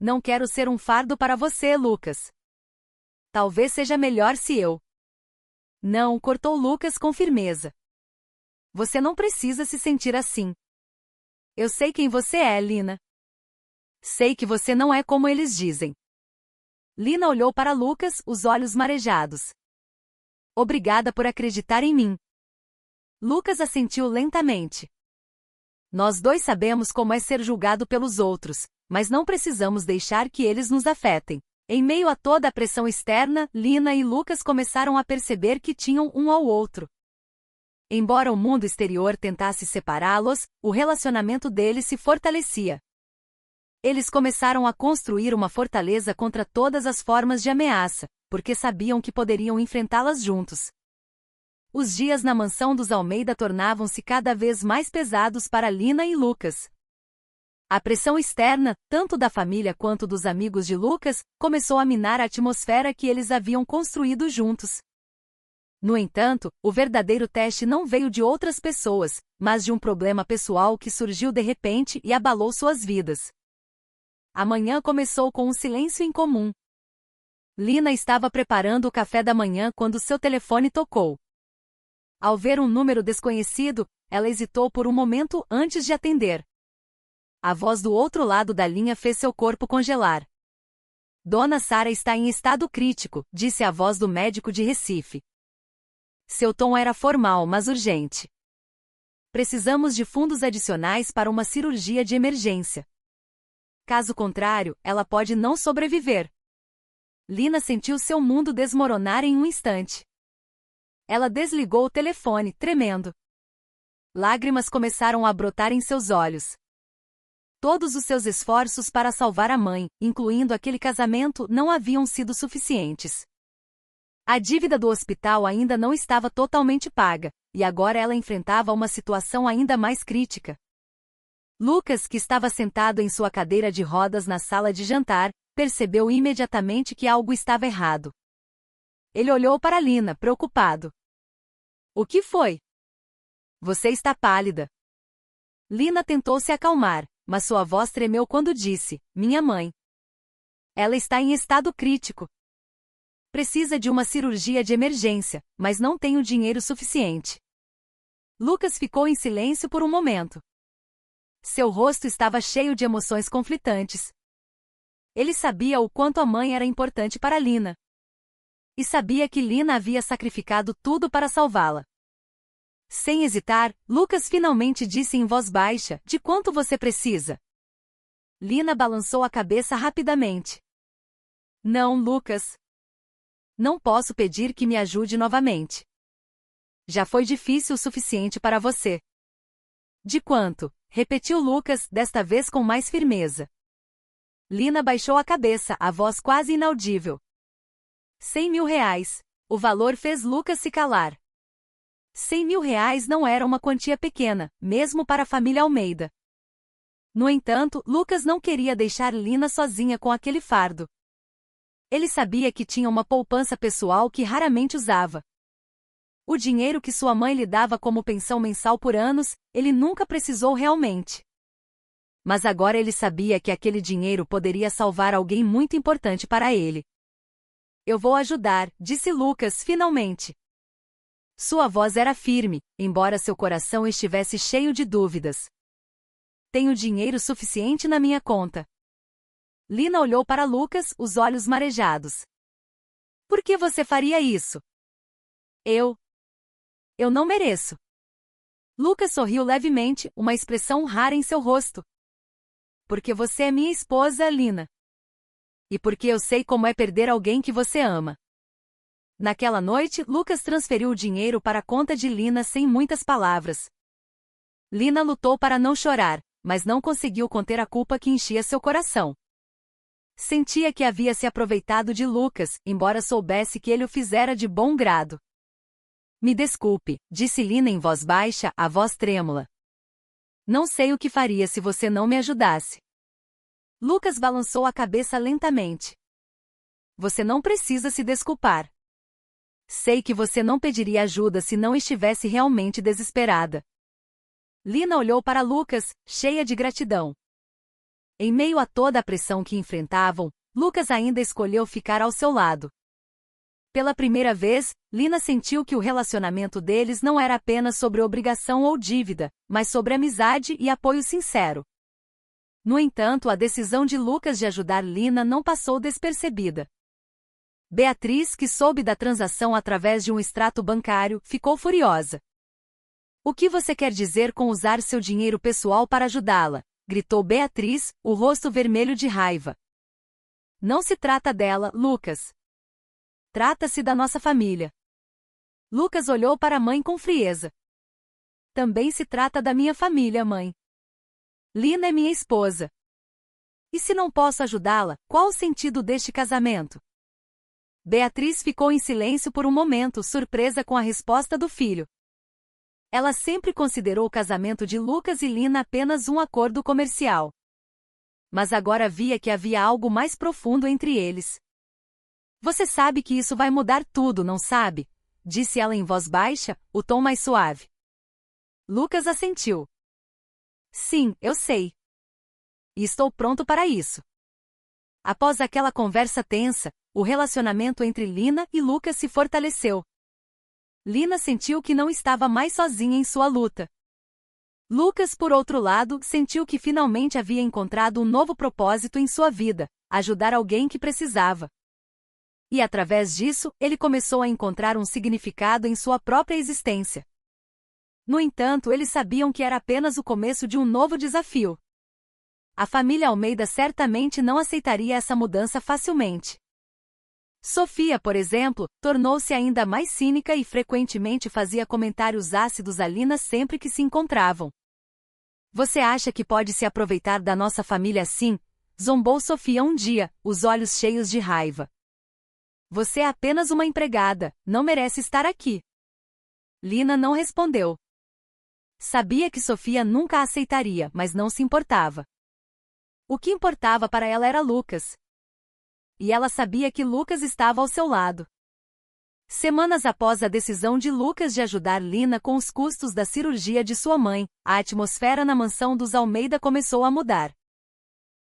Não quero ser um fardo para você, Lucas. Talvez seja melhor se eu... Não, cortou Lucas com firmeza. Você não precisa se sentir assim. Eu sei quem você é, Lina. Sei que você não é como eles dizem. Lina olhou para Lucas, os olhos marejados. Obrigada por acreditar em mim. Lucas assentiu lentamente. Nós dois sabemos como é ser julgado pelos outros, mas não precisamos deixar que eles nos afetem. Em meio a toda a pressão externa, Lina e Lucas começaram a perceber que tinham um ao outro. Embora o mundo exterior tentasse separá-los, o relacionamento deles se fortalecia. Eles começaram a construir uma fortaleza contra todas as formas de ameaça, porque sabiam que poderiam enfrentá-las juntos. Os dias na mansão dos Almeida tornavam-se cada vez mais pesados para Lina e Lucas. A pressão externa, tanto da família quanto dos amigos de Lucas, começou a minar a atmosfera que eles haviam construído juntos. No entanto, o verdadeiro teste não veio de outras pessoas, mas de um problema pessoal que surgiu de repente e abalou suas vidas. A manhã começou com um silêncio incomum. Lina estava preparando o café da manhã quando seu telefone tocou. Ao ver um número desconhecido, ela hesitou por um momento antes de atender. A voz do outro lado da linha fez seu corpo congelar. Dona Sara está em estado crítico, disse a voz do médico de Recife. Seu tom era formal, mas urgente. Precisamos de fundos adicionais para uma cirurgia de emergência. Caso contrário, ela pode não sobreviver. Lina sentiu seu mundo desmoronar em um instante. Ela desligou o telefone, tremendo. Lágrimas começaram a brotar em seus olhos. Todos os seus esforços para salvar a mãe, incluindo aquele casamento, não haviam sido suficientes. A dívida do hospital ainda não estava totalmente paga, e agora ela enfrentava uma situação ainda mais crítica. Lucas, que estava sentado em sua cadeira de rodas na sala de jantar, percebeu imediatamente que algo estava errado. Ele olhou para Lina, preocupado. O que foi? Você está pálida. Lina tentou se acalmar, mas sua voz tremeu quando disse, minha mãe. Ela está em estado crítico. Precisa de uma cirurgia de emergência, mas não tem o dinheiro suficiente. Lucas ficou em silêncio por um momento. Seu rosto estava cheio de emoções conflitantes. Ele sabia o quanto a mãe era importante para Lina. E sabia que Lina havia sacrificado tudo para salvá-la. Sem hesitar, Lucas finalmente disse em voz baixa, de quanto você precisa? Lina balançou a cabeça rapidamente. Não, Lucas. Não posso pedir que me ajude novamente. Já foi difícil o suficiente para você. De quanto? Repetiu Lucas, desta vez com mais firmeza. Lina baixou a cabeça, a voz quase inaudível. 100 mil reais. O valor fez Lucas se calar. 100 mil reais não era uma quantia pequena, mesmo para a família Almeida. No entanto, Lucas não queria deixar Lina sozinha com aquele fardo. Ele sabia que tinha uma poupança pessoal que raramente usava. O dinheiro que sua mãe lhe dava como pensão mensal por anos, ele nunca precisou realmente. Mas agora ele sabia que aquele dinheiro poderia salvar alguém muito importante para ele. Eu vou ajudar, disse Lucas finalmente. Sua voz era firme, embora seu coração estivesse cheio de dúvidas. Tenho dinheiro suficiente na minha conta. Lina olhou para Lucas, os olhos marejados. Por que você faria isso? Eu não mereço. Lucas sorriu levemente, uma expressão rara em seu rosto. Porque você é minha esposa, Lina. E porque eu sei como é perder alguém que você ama. Naquela noite, Lucas transferiu o dinheiro para a conta de Lina sem muitas palavras. Lina lutou para não chorar, mas não conseguiu conter a culpa que enchia seu coração. Sentia que havia se aproveitado de Lucas, embora soubesse que ele o fizera de bom grado. Me desculpe, disse Lina em voz baixa, a voz trêmula. Não sei o que faria se você não me ajudasse. Lucas balançou a cabeça lentamente. Você não precisa se desculpar. Sei que você não pediria ajuda se não estivesse realmente desesperada. Lina olhou para Lucas, cheia de gratidão. Em meio a toda a pressão que enfrentavam, Lucas ainda escolheu ficar ao seu lado. Pela primeira vez, Lina sentiu que o relacionamento deles não era apenas sobre obrigação ou dívida, mas sobre amizade e apoio sincero. No entanto, a decisão de Lucas de ajudar Lina não passou despercebida. Beatriz, que soube da transação através de um extrato bancário, ficou furiosa. O que você quer dizer com usar seu dinheiro pessoal para ajudá-la? Gritou Beatriz, o rosto vermelho de raiva. Não se trata dela, Lucas. Trata-se da nossa família. Lucas olhou para a mãe com frieza. Também se trata da minha família, mãe. Lina é minha esposa. E se não posso ajudá-la, qual o sentido deste casamento? Beatriz ficou em silêncio por um momento, surpresa com a resposta do filho. Ela sempre considerou o casamento de Lucas e Lina apenas um acordo comercial. Mas agora via que havia algo mais profundo entre eles. Você sabe que isso vai mudar tudo, não sabe? Disse ela em voz baixa, o tom mais suave. Lucas assentiu. Sim, eu sei. E estou pronto para isso. Após aquela conversa tensa, o relacionamento entre Lina e Lucas se fortaleceu. Lina sentiu que não estava mais sozinha em sua luta. Lucas, por outro lado, sentiu que finalmente havia encontrado um novo propósito em sua vida, ajudar alguém que precisava. E através disso, ele começou a encontrar um significado em sua própria existência. No entanto, eles sabiam que era apenas o começo de um novo desafio. A família Almeida certamente não aceitaria essa mudança facilmente. Sofia, por exemplo, tornou-se ainda mais cínica e frequentemente fazia comentários ácidos a Lina sempre que se encontravam. Você acha que pode se aproveitar da nossa família assim? Zombou Sofia um dia, os olhos cheios de raiva. Você é apenas uma empregada, não merece estar aqui. Lina não respondeu. Sabia que Sofia nunca a aceitaria, mas não se importava. O que importava para ela era Lucas. E ela sabia que Lucas estava ao seu lado. Semanas após a decisão de Lucas de ajudar Lina com os custos da cirurgia de sua mãe, a atmosfera na mansão dos Almeida começou a mudar.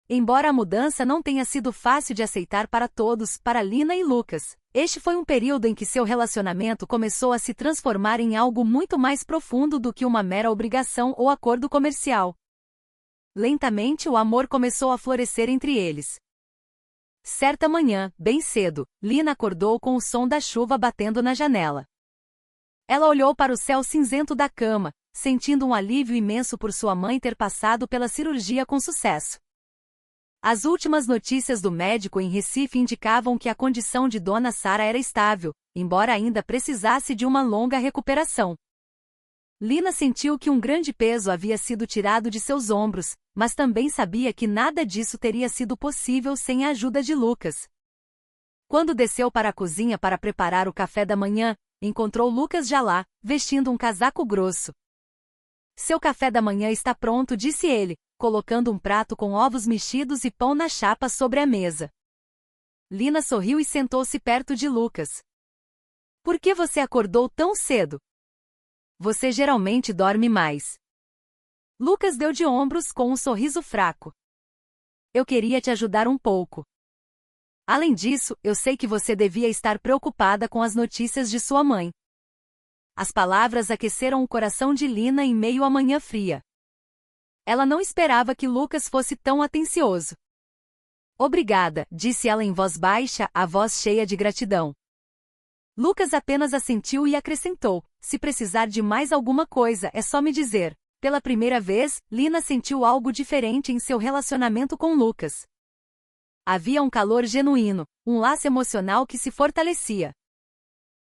Embora a mudança não tenha sido fácil de aceitar para todos, para Lina e Lucas, este foi um período em que seu relacionamento começou a se transformar em algo muito mais profundo do que uma mera obrigação ou acordo comercial. Lentamente o amor começou a florescer entre eles. Certa manhã, bem cedo, Lina acordou com o som da chuva batendo na janela. Ela olhou para o céu cinzento da cama, sentindo um alívio imenso por sua mãe ter passado pela cirurgia com sucesso. As últimas notícias do médico em Recife indicavam que a condição de Dona Sara era estável, embora ainda precisasse de uma longa recuperação. Lina sentiu que um grande peso havia sido tirado de seus ombros, mas também sabia que nada disso teria sido possível sem a ajuda de Lucas. Quando desceu para a cozinha para preparar o café da manhã, encontrou Lucas já lá, vestindo um casaco grosso. Seu café da manhã está pronto, disse ele, colocando um prato com ovos mexidos e pão na chapa sobre a mesa. Lina sorriu e sentou-se perto de Lucas. Por que você acordou tão cedo? Você geralmente dorme mais. Lucas deu de ombros com um sorriso fraco. Eu queria te ajudar um pouco. Além disso, eu sei que você devia estar preocupada com as notícias de sua mãe. As palavras aqueceram o coração de Lina em meio à manhã fria. Ela não esperava que Lucas fosse tão atencioso. Obrigada, disse ela em voz baixa, a voz cheia de gratidão. Lucas apenas assentiu e acrescentou, se precisar de mais alguma coisa é só me dizer. Pela primeira vez, Lina sentiu algo diferente em seu relacionamento com Lucas. Havia um calor genuíno, um laço emocional que se fortalecia.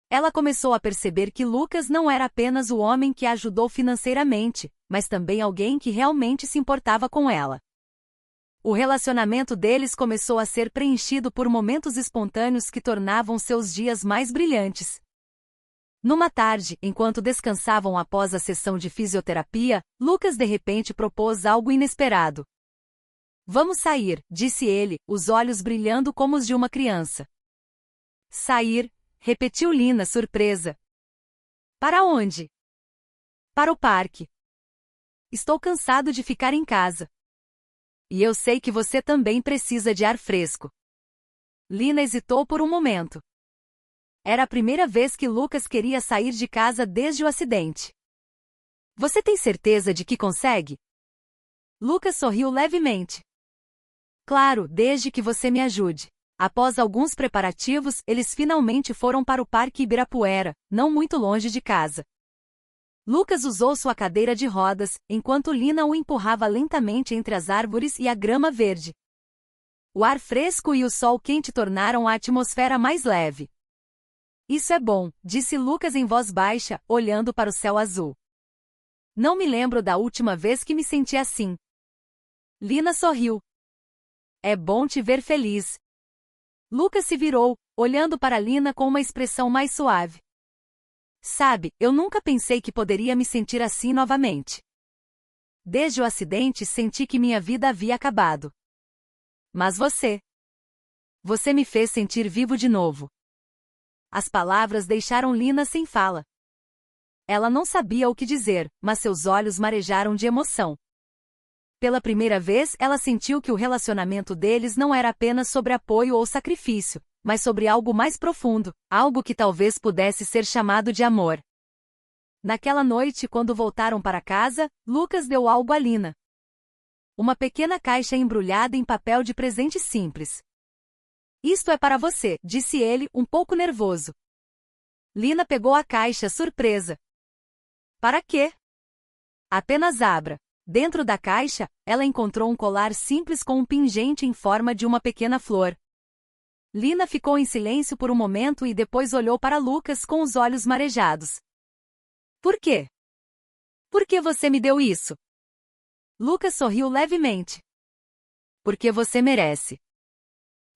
Ela começou a perceber que Lucas não era apenas o homem que a ajudou financeiramente, mas também alguém que realmente se importava com ela. O relacionamento deles começou a ser preenchido por momentos espontâneos que tornavam seus dias mais brilhantes. Numa tarde, enquanto descansavam após a sessão de fisioterapia, Lucas de repente propôs algo inesperado. Vamos sair, disse ele, os olhos brilhando como os de uma criança. Sair, repetiu Lina surpresa. Para onde? Para o parque. Estou cansado de ficar em casa. E eu sei que você também precisa de ar fresco. Lina hesitou por um momento. Era a primeira vez que Lucas queria sair de casa desde o acidente. Você tem certeza de que consegue? Lucas sorriu levemente. Claro, desde que você me ajude. Após alguns preparativos, eles finalmente foram para o Parque Ibirapuera, não muito longe de casa. Lucas usou sua cadeira de rodas, enquanto Lina o empurrava lentamente entre as árvores e a grama verde. O ar fresco e o sol quente tornaram a atmosfera mais leve. Isso é bom, disse Lucas em voz baixa, olhando para o céu azul. Não me lembro da última vez que me senti assim. Lina sorriu. É bom te ver feliz. Lucas se virou, olhando para Lina com uma expressão mais suave. Sabe, eu nunca pensei que poderia me sentir assim novamente. Desde o acidente senti que minha vida havia acabado. Mas você me fez sentir vivo de novo. As palavras deixaram Lina sem fala. Ela não sabia o que dizer, mas seus olhos marejaram de emoção. Pela primeira vez, ela sentiu que o relacionamento deles não era apenas sobre apoio ou sacrifício, mas sobre algo mais profundo, algo que talvez pudesse ser chamado de amor. Naquela noite, quando voltaram para casa, Lucas deu algo a Lina. Uma pequena caixa embrulhada em papel de presente simples. Isto é para você, disse ele, um pouco nervoso. Lina pegou a caixa, surpresa. Para quê? Apenas abra. Dentro da caixa, ela encontrou um colar simples com um pingente em forma de uma pequena flor. Lina ficou em silêncio por um momento e depois olhou para Lucas com os olhos marejados. Por quê? Por que você me deu isso? Lucas sorriu levemente. Porque você merece.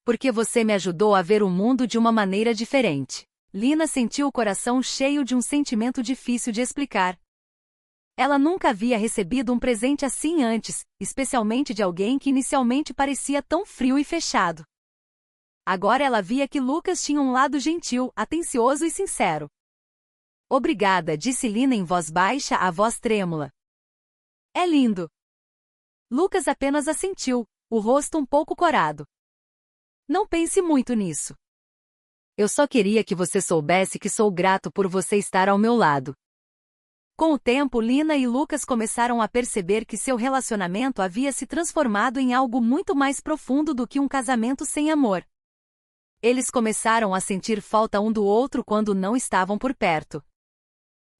Porque você me ajudou a ver o mundo de uma maneira diferente. Lina sentiu o coração cheio de um sentimento difícil de explicar. Ela nunca havia recebido um presente assim antes, especialmente de alguém que inicialmente parecia tão frio e fechado. Agora ela via que Lucas tinha um lado gentil, atencioso e sincero. Obrigada, disse Lina em voz baixa, a voz trêmula. É lindo. Lucas apenas assentiu, o rosto um pouco corado. Não pense muito nisso. Eu só queria que você soubesse que sou grato por você estar ao meu lado. Com o tempo, Lina e Lucas começaram a perceber que seu relacionamento havia se transformado em algo muito mais profundo do que um casamento sem amor. Eles começaram a sentir falta um do outro quando não estavam por perto.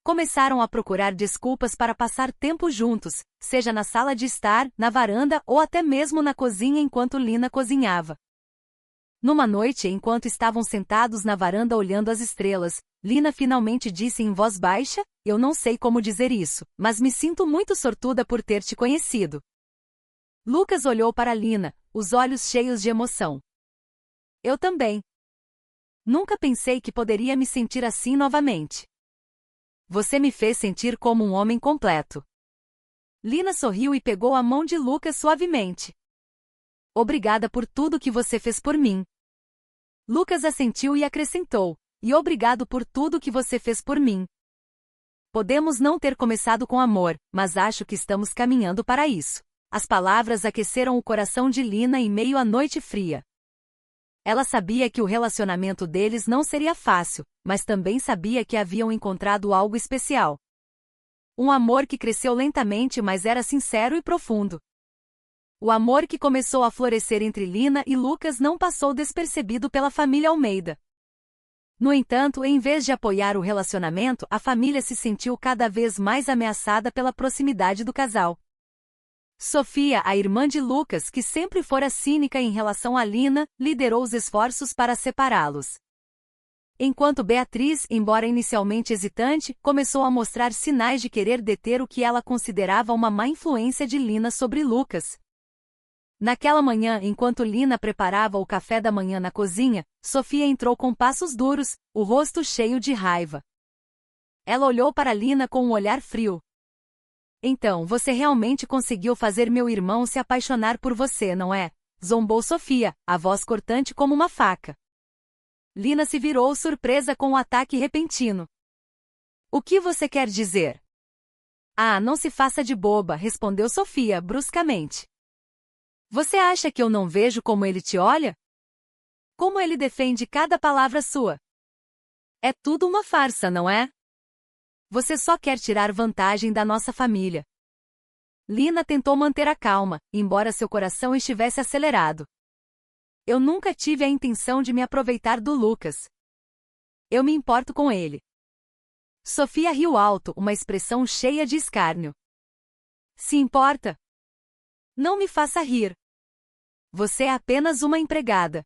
Começaram a procurar desculpas para passar tempo juntos, seja na sala de estar, na varanda ou até mesmo na cozinha enquanto Lina cozinhava. Numa noite, enquanto estavam sentados na varanda olhando as estrelas, Lina finalmente disse em voz baixa: "Eu não sei como dizer isso, mas me sinto muito sortuda por ter te conhecido." Lucas olhou para Lina, os olhos cheios de emoção. "Eu também. Nunca pensei que poderia me sentir assim novamente. Você me fez sentir como um homem completo." Lina sorriu e pegou a mão de Lucas suavemente. "Obrigada por tudo que você fez por mim." Lucas assentiu e acrescentou: "E obrigado por tudo que você fez por mim. Podemos não ter começado com amor, mas acho que estamos caminhando para isso." As palavras aqueceram o coração de Lina em meio à noite fria. Ela sabia que o relacionamento deles não seria fácil, mas também sabia que haviam encontrado algo especial. Um amor que cresceu lentamente, mas era sincero e profundo. O amor que começou a florescer entre Lina e Lucas não passou despercebido pela família Almeida. No entanto, em vez de apoiar o relacionamento, a família se sentiu cada vez mais ameaçada pela proximidade do casal. Sofia, a irmã de Lucas, que sempre fora cínica em relação a Lina, liderou os esforços para separá-los. Enquanto Beatriz, embora inicialmente hesitante, começou a mostrar sinais de querer deter o que ela considerava uma má influência de Lina sobre Lucas. Naquela manhã, enquanto Lina preparava o café da manhã na cozinha, Sofia entrou com passos duros, o rosto cheio de raiva. Ela olhou para Lina com um olhar frio. "Então, você realmente conseguiu fazer meu irmão se apaixonar por você, não é?" zombou Sofia, a voz cortante como uma faca. Lina se virou surpresa com o ataque repentino. "O que você quer dizer?" "Ah, não se faça de boba", respondeu Sofia, bruscamente. "Você acha que eu não vejo como ele te olha? Como ele defende cada palavra sua? É tudo uma farsa, não é? Você só quer tirar vantagem da nossa família." Lina tentou manter a calma, embora seu coração estivesse acelerado. "Eu nunca tive a intenção de me aproveitar do Lucas. Eu me importo com ele." Sofia riu alto, uma expressão cheia de escárnio. "Se importa? Não me faça rir. Você é apenas uma empregada.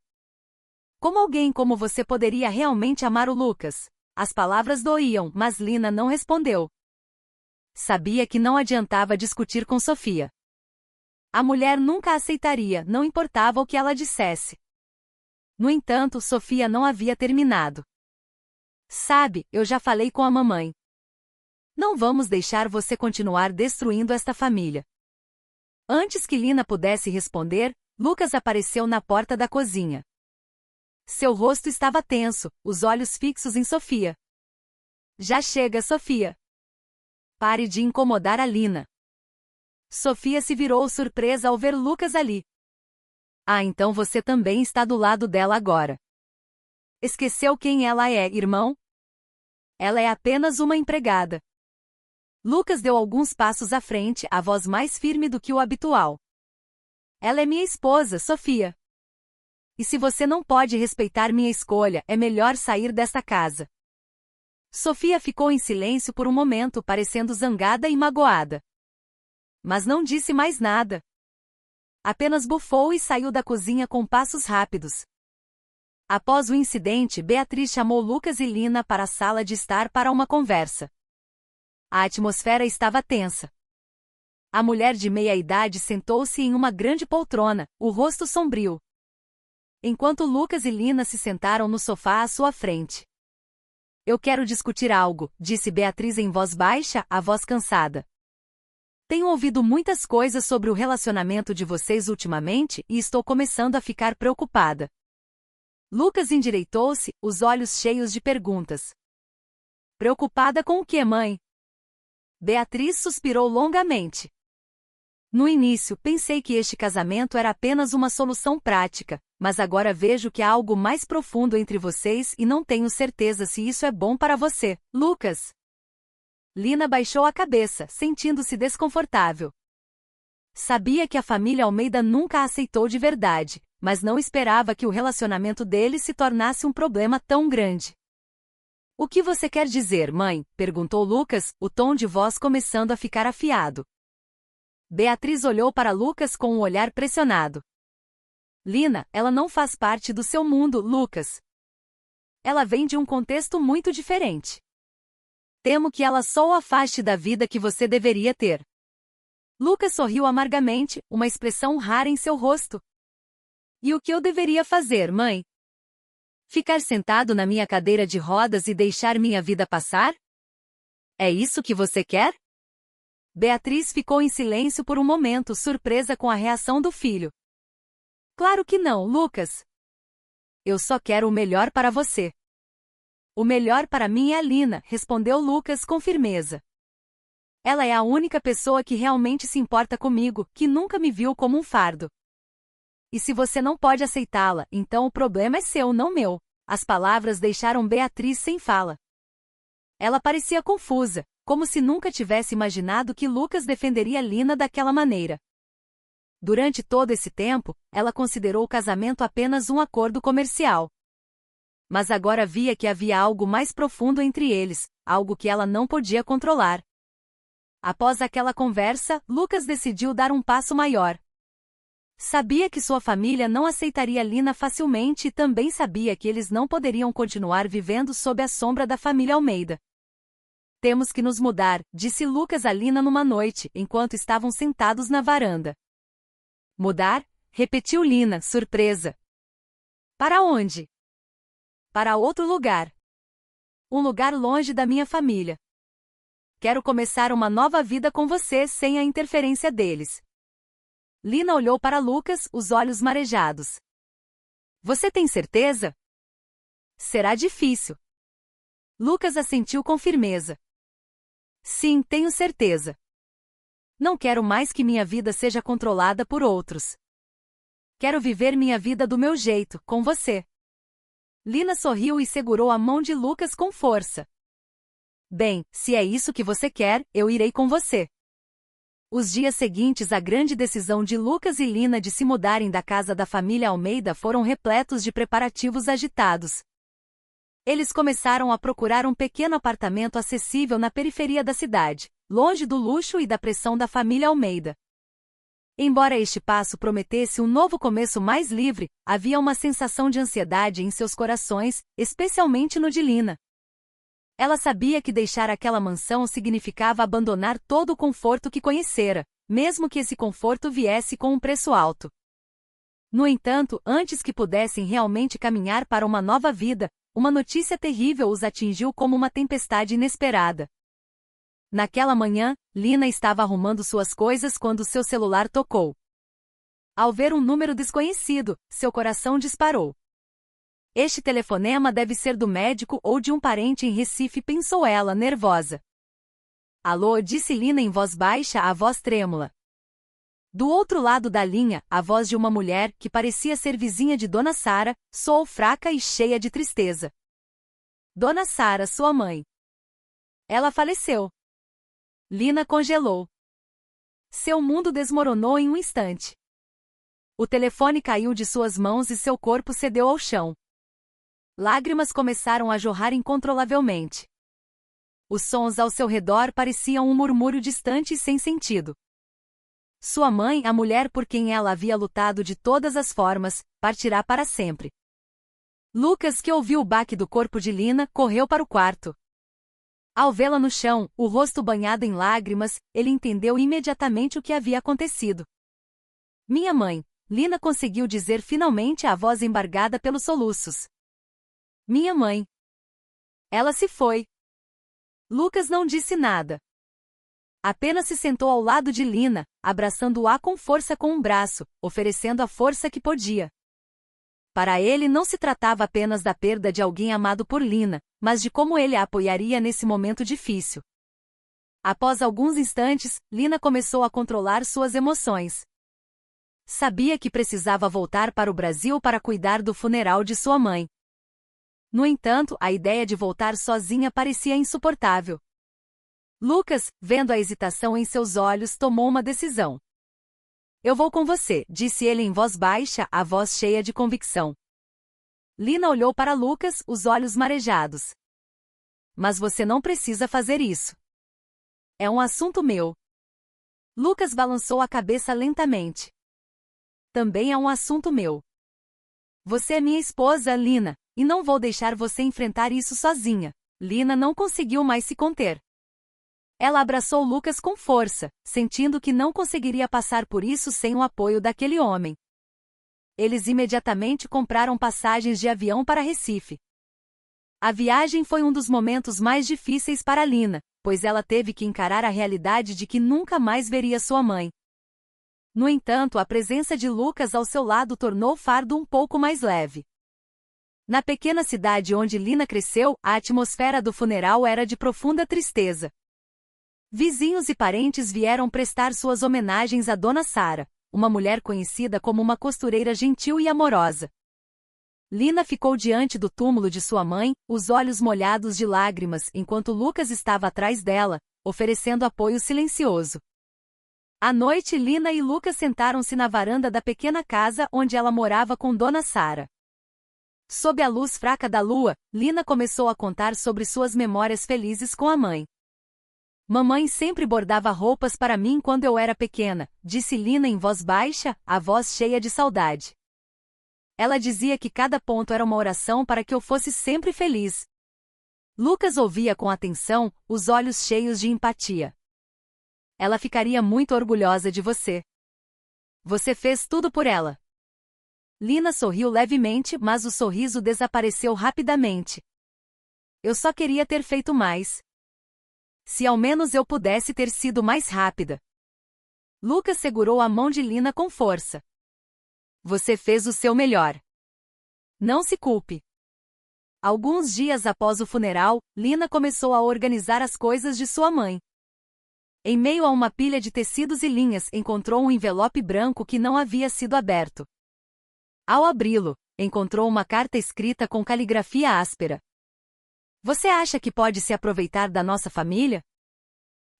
Como alguém como você poderia realmente amar o Lucas?" As palavras doíam, mas Lina não respondeu. Sabia que não adiantava discutir com Sofia. A mulher nunca aceitaria, não importava o que ela dissesse. No entanto, Sofia não havia terminado. "Sabe, eu já falei com a mamãe. Não vamos deixar você continuar destruindo esta família." Antes que Lina pudesse responder, Lucas apareceu na porta da cozinha. Seu rosto estava tenso, os olhos fixos em Sofia. "Já chega, Sofia. Pare de incomodar a Lina." Sofia se virou surpresa ao ver Lucas ali. "Ah, então você também está do lado dela agora. Esqueceu quem ela é, irmão? Ela é apenas uma empregada." Lucas deu alguns passos à frente, a voz mais firme do que o habitual. "Ela é minha esposa, Sofia. E se você não pode respeitar minha escolha, é melhor sair desta casa." Sofia ficou em silêncio por um momento, parecendo zangada e magoada. Mas não disse mais nada. Apenas bufou e saiu da cozinha com passos rápidos. Após o incidente, Beatriz chamou Lucas e Lina para a sala de estar para uma conversa. A atmosfera estava tensa. A mulher de meia-idade sentou-se em uma grande poltrona, o rosto sombrio, enquanto Lucas e Lina se sentaram no sofá à sua frente. "Eu quero discutir algo", disse Beatriz em voz baixa, a voz cansada. "Tenho ouvido muitas coisas sobre o relacionamento de vocês ultimamente e estou começando a ficar preocupada." Lucas endireitou-se, os olhos cheios de perguntas. "Preocupada com o quê, mãe?" Beatriz suspirou longamente. "No início, pensei que este casamento era apenas uma solução prática, mas agora vejo que há algo mais profundo entre vocês e não tenho certeza se isso é bom para você, Lucas." Lina baixou a cabeça, sentindo-se desconfortável. Sabia que a família Almeida nunca a aceitou de verdade, mas não esperava que o relacionamento deles se tornasse um problema tão grande. O que você quer dizer, mãe? Perguntou Lucas, o tom de voz começando a ficar afiado. Beatriz olhou para Lucas com um olhar pressionado. Lina, ela não faz parte do seu mundo, Lucas. Ela vem de um contexto muito diferente. Temo que ela só o afaste da vida que você deveria ter. Lucas sorriu amargamente, uma expressão rara em seu rosto. E o que eu deveria fazer, mãe? Ficar sentado na minha cadeira de rodas e deixar minha vida passar? É isso que você quer? Beatriz ficou em silêncio por um momento, surpresa com a reação do filho. Claro que não, Lucas. Eu só quero o melhor para você. O melhor para mim é a Lina, respondeu Lucas com firmeza. Ela é a única pessoa que realmente se importa comigo, que nunca me viu como um fardo. E se você não pode aceitá-la, então o problema é seu, não meu. As palavras deixaram Beatriz sem fala. Ela parecia confusa, como se nunca tivesse imaginado que Lucas defenderia Lina daquela maneira. Durante todo esse tempo, ela considerou o casamento apenas um acordo comercial. Mas agora via que havia algo mais profundo entre eles, algo que ela não podia controlar. Após aquela conversa, Lucas decidiu dar um passo maior. Sabia que sua família não aceitaria Lina facilmente e também sabia que eles não poderiam continuar vivendo sob a sombra da família Almeida. Temos que nos mudar, disse Lucas a Lina numa noite, enquanto estavam sentados na varanda. Mudar? Repetiu Lina, surpresa. Para onde? Para outro lugar. Um lugar longe da minha família. Quero começar uma nova vida com você sem a interferência deles. Lina olhou para Lucas, os olhos marejados. Você tem certeza? Será difícil. Lucas assentiu com firmeza. Sim, tenho certeza. Não quero mais que minha vida seja controlada por outros. Quero viver minha vida do meu jeito, com você. Lina sorriu e segurou a mão de Lucas com força. Bem, se é isso que você quer, eu irei com você. Os dias seguintes à grande decisão de Lucas e Lina de se mudarem da casa da família Almeida foram repletos de preparativos agitados. Eles começaram a procurar um pequeno apartamento acessível na periferia da cidade, longe do luxo e da pressão da família Almeida. Embora este passo prometesse um novo começo mais livre, havia uma sensação de ansiedade em seus corações, especialmente no de Lina. Ela sabia que deixar aquela mansão significava abandonar todo o conforto que conhecera, mesmo que esse conforto viesse com um preço alto. No entanto, antes que pudessem realmente caminhar para uma nova vida, uma notícia terrível os atingiu como uma tempestade inesperada. Naquela manhã, Lina estava arrumando suas coisas quando seu celular tocou. Ao ver um número desconhecido, seu coração disparou. Este telefonema deve ser do médico ou de um parente em Recife, pensou ela, nervosa. Alô, disse Lina em voz baixa, a voz trêmula. Do outro lado da linha, a voz de uma mulher, que parecia ser vizinha de Dona Sara, soou fraca e cheia de tristeza. Dona Sara, sua mãe. Ela faleceu. Lina congelou. Seu mundo desmoronou em um instante. O telefone caiu de suas mãos e seu corpo cedeu ao chão. Lágrimas começaram a jorrar incontrolavelmente. Os sons ao seu redor pareciam um murmúrio distante e sem sentido. Sua mãe, a mulher por quem ela havia lutado de todas as formas, partirá para sempre. Lucas, que ouviu o baque do corpo de Lina, correu para o quarto. Ao vê-la no chão, o rosto banhado em lágrimas, ele entendeu imediatamente o que havia acontecido. Minha mãe, Lina conseguiu dizer finalmente, a voz embargada pelos soluços. Minha mãe. Ela se foi. Lucas não disse nada. Apenas se sentou ao lado de Lina, abraçando-a com força com um braço, oferecendo a força que podia. Para ele não se tratava apenas da perda de alguém amado por Lina, mas de como ele a apoiaria nesse momento difícil. Após alguns instantes, Lina começou a controlar suas emoções. Sabia que precisava voltar para o Brasil para cuidar do funeral de sua mãe. No entanto, a ideia de voltar sozinha parecia insuportável. Lucas, vendo a hesitação em seus olhos, tomou uma decisão. Eu vou com você, disse ele em voz baixa, a voz cheia de convicção. Lina olhou para Lucas, os olhos marejados. mas você não precisa fazer isso. É um assunto meu. Lucas balançou a cabeça lentamente. Também é um assunto meu. Você é minha esposa, Lina, e não vou deixar você enfrentar isso sozinha. Lina não conseguiu mais se conter. Ela abraçou Lucas com força, sentindo que não conseguiria passar por isso sem o apoio daquele homem. Eles imediatamente compraram passagens de avião para Recife. A viagem foi um dos momentos mais difíceis para Lina, pois ela teve que encarar a realidade de que nunca mais veria sua mãe. No entanto, a presença de Lucas ao seu lado tornou o fardo um pouco mais leve. Na pequena cidade onde Lina cresceu, a atmosfera do funeral era de profunda tristeza. Vizinhos e parentes vieram prestar suas homenagens a Dona Sara, uma mulher conhecida como uma costureira gentil e amorosa. Lina ficou diante do túmulo de sua mãe, os olhos molhados de lágrimas, enquanto Lucas estava atrás dela, oferecendo apoio silencioso. À noite, Lina e Lucas sentaram-se na varanda da pequena casa onde ela morava com Dona Sara. Sob a luz fraca da lua, Lina começou a contar sobre suas memórias felizes com a mãe. Mamãe sempre bordava roupas para mim quando eu era pequena, disse Lina em voz baixa, a voz cheia de saudade. Ela dizia que cada ponto era uma oração para que eu fosse sempre feliz. Lucas ouvia com atenção, os olhos cheios de empatia. Ela ficaria muito orgulhosa de você. Você fez tudo por ela. Lina sorriu levemente, mas o sorriso desapareceu rapidamente. Eu só queria ter feito mais. Se ao menos eu pudesse ter sido mais rápida. Lucas segurou a mão de Lina com força. Você fez o seu melhor. Não se culpe. Alguns dias após o funeral, Lina começou a organizar as coisas de sua mãe. Em meio a uma pilha de tecidos e linhas, encontrou um envelope branco que não havia sido aberto. Ao abri-lo, encontrou uma carta escrita com caligrafia áspera. Você acha que pode se aproveitar da nossa família?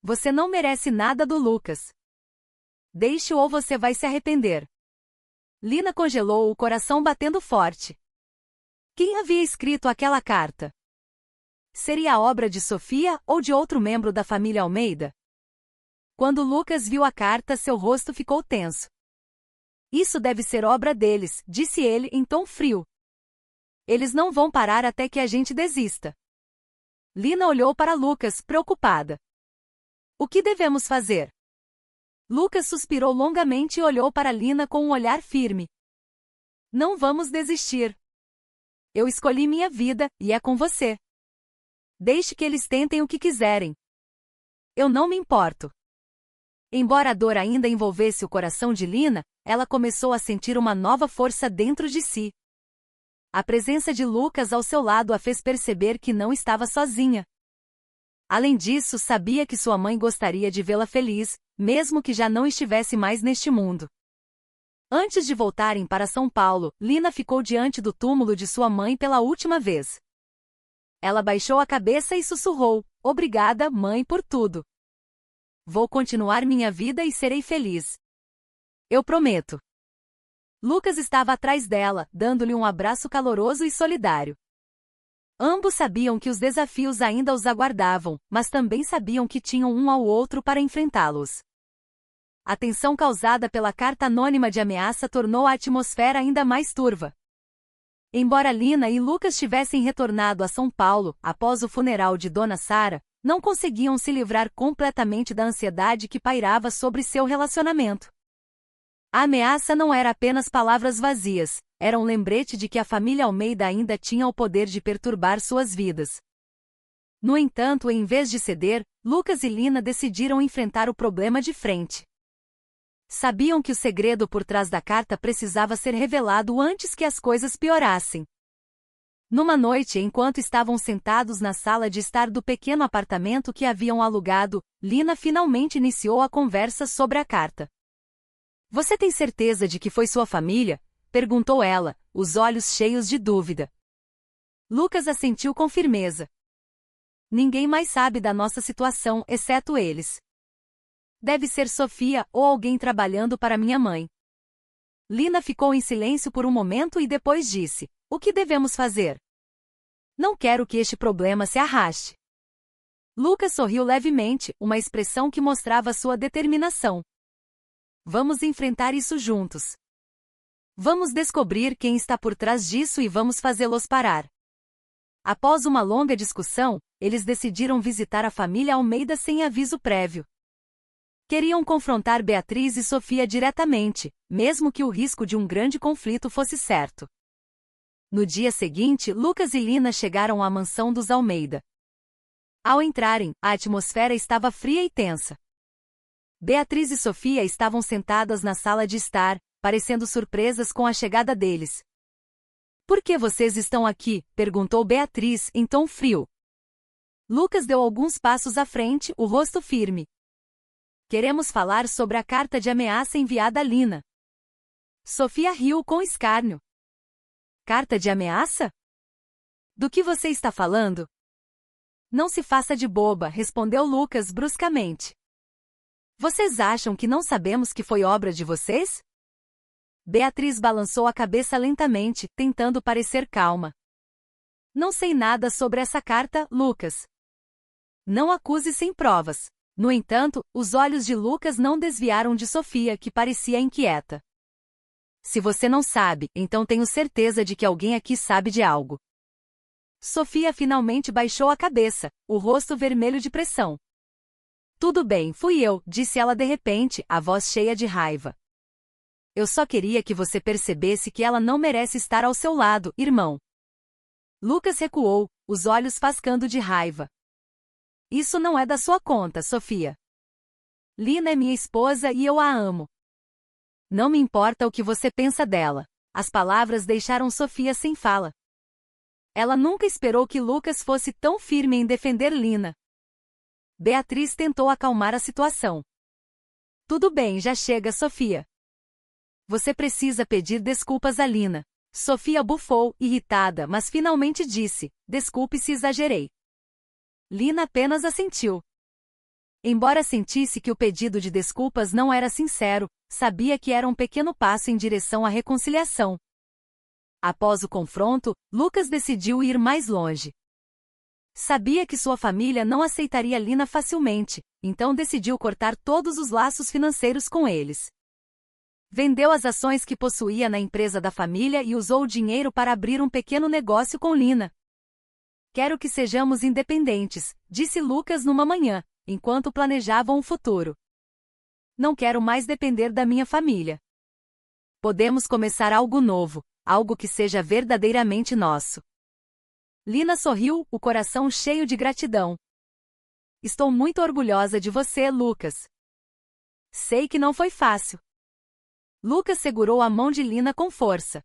Você não merece nada do Lucas. Deixe-o ou você vai se arrepender. Lina congelou, o coração batendo forte. Quem havia escrito aquela carta? Seria a obra de Sofia ou de outro membro da família Almeida? Quando Lucas viu a carta, seu rosto ficou tenso. Isso deve ser obra deles, disse ele em tom frio. Eles não vão parar até que a gente desista. Lina olhou para Lucas, preocupada. O que devemos fazer? Lucas suspirou longamente e olhou para Lina com um olhar firme. Não vamos desistir. Eu escolhi minha vida, e é com você. Deixe que eles tentem o que quiserem. Eu não me importo. Embora a dor ainda envolvesse o coração de Lina, ela começou a sentir uma nova força dentro de si. A presença de Lucas ao seu lado a fez perceber que não estava sozinha. Além disso, sabia que sua mãe gostaria de vê-la feliz, mesmo que já não estivesse mais neste mundo. Antes de voltarem para São Paulo, Lina ficou diante do túmulo de sua mãe pela última vez. Ela baixou a cabeça e sussurrou: Obrigada, mãe, por tudo. Vou continuar minha vida e serei feliz. Eu prometo. Lucas estava atrás dela, dando-lhe um abraço caloroso e solidário. Ambos sabiam que os desafios ainda os aguardavam, mas também sabiam que tinham um ao outro para enfrentá-los. A tensão causada pela carta anônima de ameaça tornou a atmosfera ainda mais turva. Embora Lina e Lucas tivessem retornado a São Paulo, após o funeral de Dona Sara, não conseguiam se livrar completamente da ansiedade que pairava sobre seu relacionamento. A ameaça não era apenas palavras vazias, era um lembrete de que a família Almeida ainda tinha o poder de perturbar suas vidas. No entanto, em vez de ceder, Lucas e Lina decidiram enfrentar o problema de frente. Sabiam que o segredo por trás da carta precisava ser revelado antes que as coisas piorassem. Numa noite, enquanto estavam sentados na sala de estar do pequeno apartamento que haviam alugado, Lina finalmente iniciou a conversa sobre a carta. Você tem certeza de que foi sua família? Perguntou ela, os olhos cheios de dúvida. Lucas assentiu com firmeza. Ninguém mais sabe da nossa situação, exceto eles. Deve ser Sofia ou alguém trabalhando para minha mãe. Lina ficou em silêncio por um momento e depois disse: O que devemos fazer? Não quero que este problema se arraste. Lucas sorriu levemente, uma expressão que mostrava sua determinação. Vamos enfrentar isso juntos. Vamos descobrir quem está por trás disso e vamos fazê-los parar. Após uma longa discussão, eles decidiram visitar a família Almeida sem aviso prévio. Queriam confrontar Beatriz e Sofia diretamente, mesmo que o risco de um grande conflito fosse certo. No dia seguinte, Lucas e Lina chegaram à mansão dos Almeida. Ao entrarem, a atmosfera estava fria e tensa. Beatriz e Sofia estavam sentadas na sala de estar, parecendo surpresas com a chegada deles. Por que vocês estão aqui? Perguntou Beatriz, em tom frio. Lucas deu alguns passos à frente, o rosto firme. Queremos falar sobre a carta de ameaça enviada a Lina. Sofia riu com escárnio. Carta de ameaça? Do que você está falando? Não se faça de boba, respondeu Lucas bruscamente. Vocês acham que não sabemos que foi obra de vocês? Beatriz balançou a cabeça lentamente, tentando parecer calma. Não sei nada sobre essa carta, Lucas. Não acuse sem provas. No entanto, os olhos de Lucas não desviaram de Sofia, que parecia inquieta. Se você não sabe, então tenho certeza de que alguém aqui sabe de algo. Sofia finalmente baixou a cabeça, o rosto vermelho de pressão. Tudo bem, fui eu, disse ela de repente, a voz cheia de raiva. Eu só queria que você percebesse que ela não merece estar ao seu lado, irmão. Lucas recuou, os olhos fascando de raiva. Isso não é da sua conta, Sofia. Lina é minha esposa e eu a amo. Não me importa o que você pensa dela. As palavras deixaram Sofia sem fala. Ela nunca esperou que Lucas fosse tão firme em defender Lina. Beatriz tentou acalmar a situação. Tudo bem, já chega, Sofia. Você precisa pedir desculpas a Lina. Sofia bufou, irritada, mas finalmente disse, desculpe se exagerei. Lina apenas assentiu. Embora sentisse que o pedido de desculpas não era sincero, sabia que era um pequeno passo em direção à reconciliação. Após o confronto, Lucas decidiu ir mais longe. Sabia que sua família não aceitaria Lina facilmente, então decidiu cortar todos os laços financeiros com eles. Vendeu as ações que possuía na empresa da família e usou o dinheiro para abrir um pequeno negócio com Lina. Quero que sejamos independentes, disse Lucas numa manhã, enquanto planejavam o futuro. Não quero mais depender da minha família. Podemos começar algo novo, algo que seja verdadeiramente nosso. Lina sorriu, o coração cheio de gratidão. Estou muito orgulhosa de você, Lucas. Sei que não foi fácil. Lucas segurou a mão de Lina com força.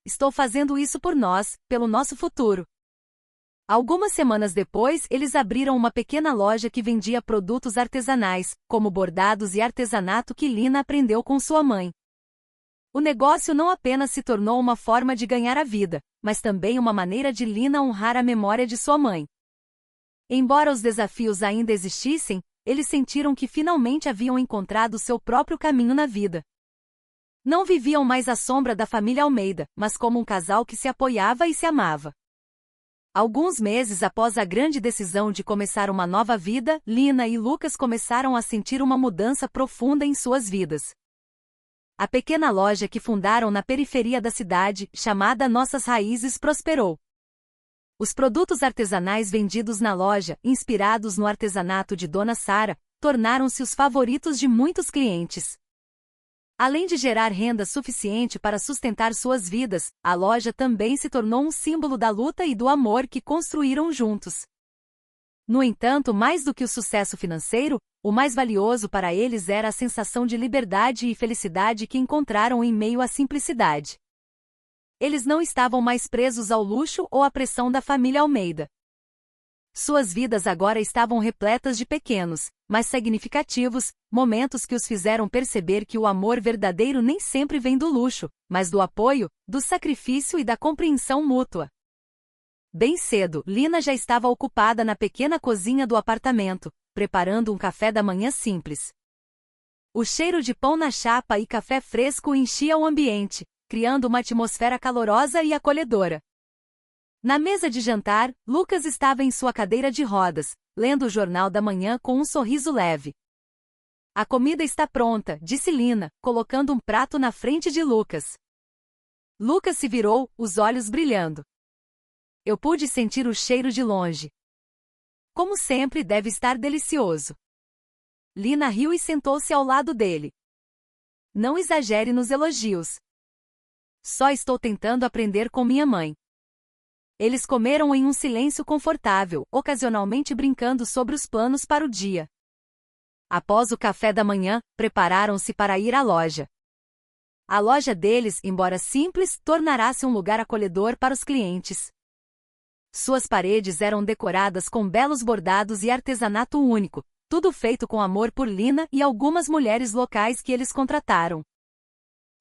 Estou fazendo isso por nós, pelo nosso futuro. Algumas semanas depois, eles abriram uma pequena loja que vendia produtos artesanais, como bordados e artesanato que Lina aprendeu com sua mãe. O negócio não apenas se tornou uma forma de ganhar a vida, mas também uma maneira de Lina honrar a memória de sua mãe. Embora os desafios ainda existissem, eles sentiram que finalmente haviam encontrado seu próprio caminho na vida. Não viviam mais à sombra da família Almeida, mas como um casal que se apoiava e se amava. Alguns meses após a grande decisão de começar uma nova vida, Lina e Lucas começaram a sentir uma mudança profunda em suas vidas. A pequena loja que fundaram na periferia da cidade, chamada Nossas Raízes, prosperou. Os produtos artesanais vendidos na loja, inspirados no artesanato de Dona Sara, tornaram-se os favoritos de muitos clientes. Além de gerar renda suficiente para sustentar suas vidas, a loja também se tornou um símbolo da luta e do amor que construíram juntos. No entanto, mais do que o sucesso financeiro, o mais valioso para eles era a sensação de liberdade e felicidade que encontraram em meio à simplicidade. Eles não estavam mais presos ao luxo ou à pressão da família Almeida. Suas vidas agora estavam repletas de pequenos, mas significativos, momentos que os fizeram perceber que o amor verdadeiro nem sempre vem do luxo, mas do apoio, do sacrifício e da compreensão mútua. Bem cedo, Lina já estava ocupada na pequena cozinha do apartamento, preparando um café da manhã simples. O cheiro de pão na chapa e café fresco enchia o ambiente, criando uma atmosfera calorosa e acolhedora. Na mesa de jantar, Lucas estava em sua cadeira de rodas, lendo o jornal da manhã com um sorriso leve. A comida está pronta, disse Lina, colocando um prato na frente de Lucas. Lucas se virou, os olhos brilhando. Eu pude sentir o cheiro de longe. Como sempre, deve estar delicioso. Lina riu e sentou-se ao lado dele. Não exagere nos elogios. Só estou tentando aprender com minha mãe. Eles comeram em um silêncio confortável, ocasionalmente brincando sobre os planos para o dia. Após o café da manhã, prepararam-se para ir à loja. A loja deles, embora simples, tornará-se um lugar acolhedor para os clientes. Suas paredes eram decoradas com belos bordados e artesanato único, tudo feito com amor por Lina e algumas mulheres locais que eles contrataram.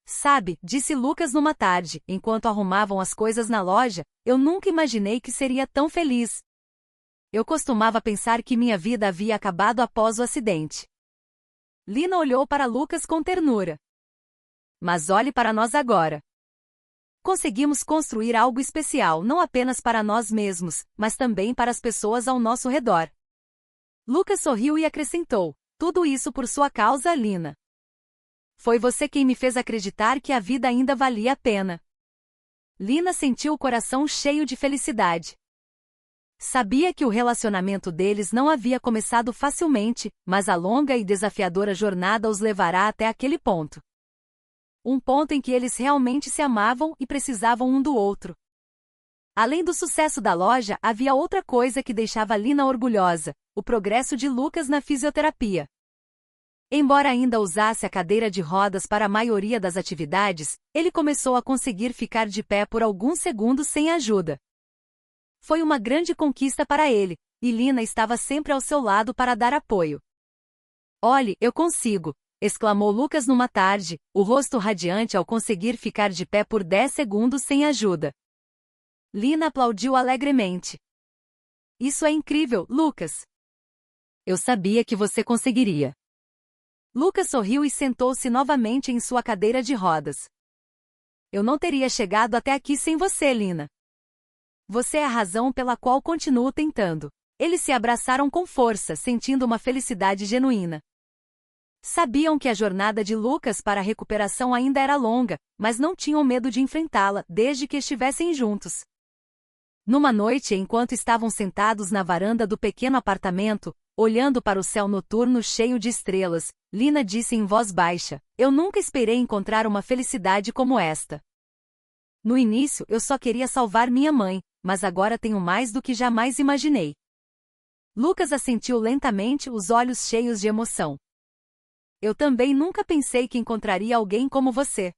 Sabe, disse Lucas numa tarde, enquanto arrumavam as coisas na loja, eu nunca imaginei que seria tão feliz. Eu costumava pensar que minha vida havia acabado após o acidente. Lina olhou para Lucas com ternura. Mas olhe para nós agora. Conseguimos construir algo especial não apenas para nós mesmos, mas também para as pessoas ao nosso redor. Lucas sorriu e acrescentou, tudo isso por sua causa, Lina. Foi você quem me fez acreditar que a vida ainda valia a pena. Lina sentiu o coração cheio de felicidade. Sabia que o relacionamento deles não havia começado facilmente, mas a longa e desafiadora jornada os levará até aquele ponto. Um ponto em que eles realmente se amavam e precisavam um do outro. Além do sucesso da loja, havia outra coisa que deixava Lina orgulhosa, o progresso de Lucas na fisioterapia. Embora ainda usasse a cadeira de rodas para a maioria das atividades, ele começou a conseguir ficar de pé por alguns segundos sem ajuda. Foi uma grande conquista para ele, e Lina estava sempre ao seu lado para dar apoio. Olhe, eu consigo! Exclamou Lucas numa tarde, o rosto radiante ao conseguir ficar de pé por 10 segundos sem ajuda. Lina aplaudiu alegremente. Isso é incrível, Lucas! Eu sabia que você conseguiria. Lucas sorriu e sentou-se novamente em sua cadeira de rodas. Eu não teria chegado até aqui sem você, Lina. Você é a razão pela qual continuo tentando. Eles se abraçaram com força, sentindo uma felicidade genuína. Sabiam que a jornada de Lucas para a recuperação ainda era longa, mas não tinham medo de enfrentá-la, desde que estivessem juntos. Numa noite, enquanto estavam sentados na varanda do pequeno apartamento, olhando para o céu noturno cheio de estrelas, Lina disse em voz baixa, eu nunca esperei encontrar uma felicidade como esta. No início, eu só queria salvar minha mãe, mas agora tenho mais do que jamais imaginei. Lucas assentiu lentamente, os olhos cheios de emoção. Eu também nunca pensei que encontraria alguém como você.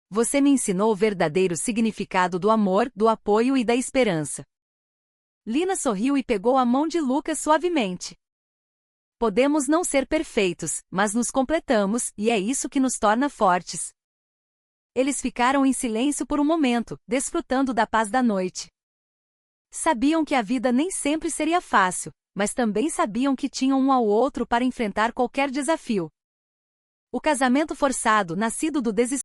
Você me ensinou o verdadeiro significado do amor, do apoio e da esperança. Lina sorriu e pegou a mão de Lucas suavemente. Podemos não ser perfeitos, mas nos completamos, e é isso que nos torna fortes. Eles ficaram em silêncio por um momento, desfrutando da paz da noite. Sabiam que a vida nem sempre seria fácil, mas também sabiam que tinham um ao outro para enfrentar qualquer desafio. O casamento forçado, nascido do desespero,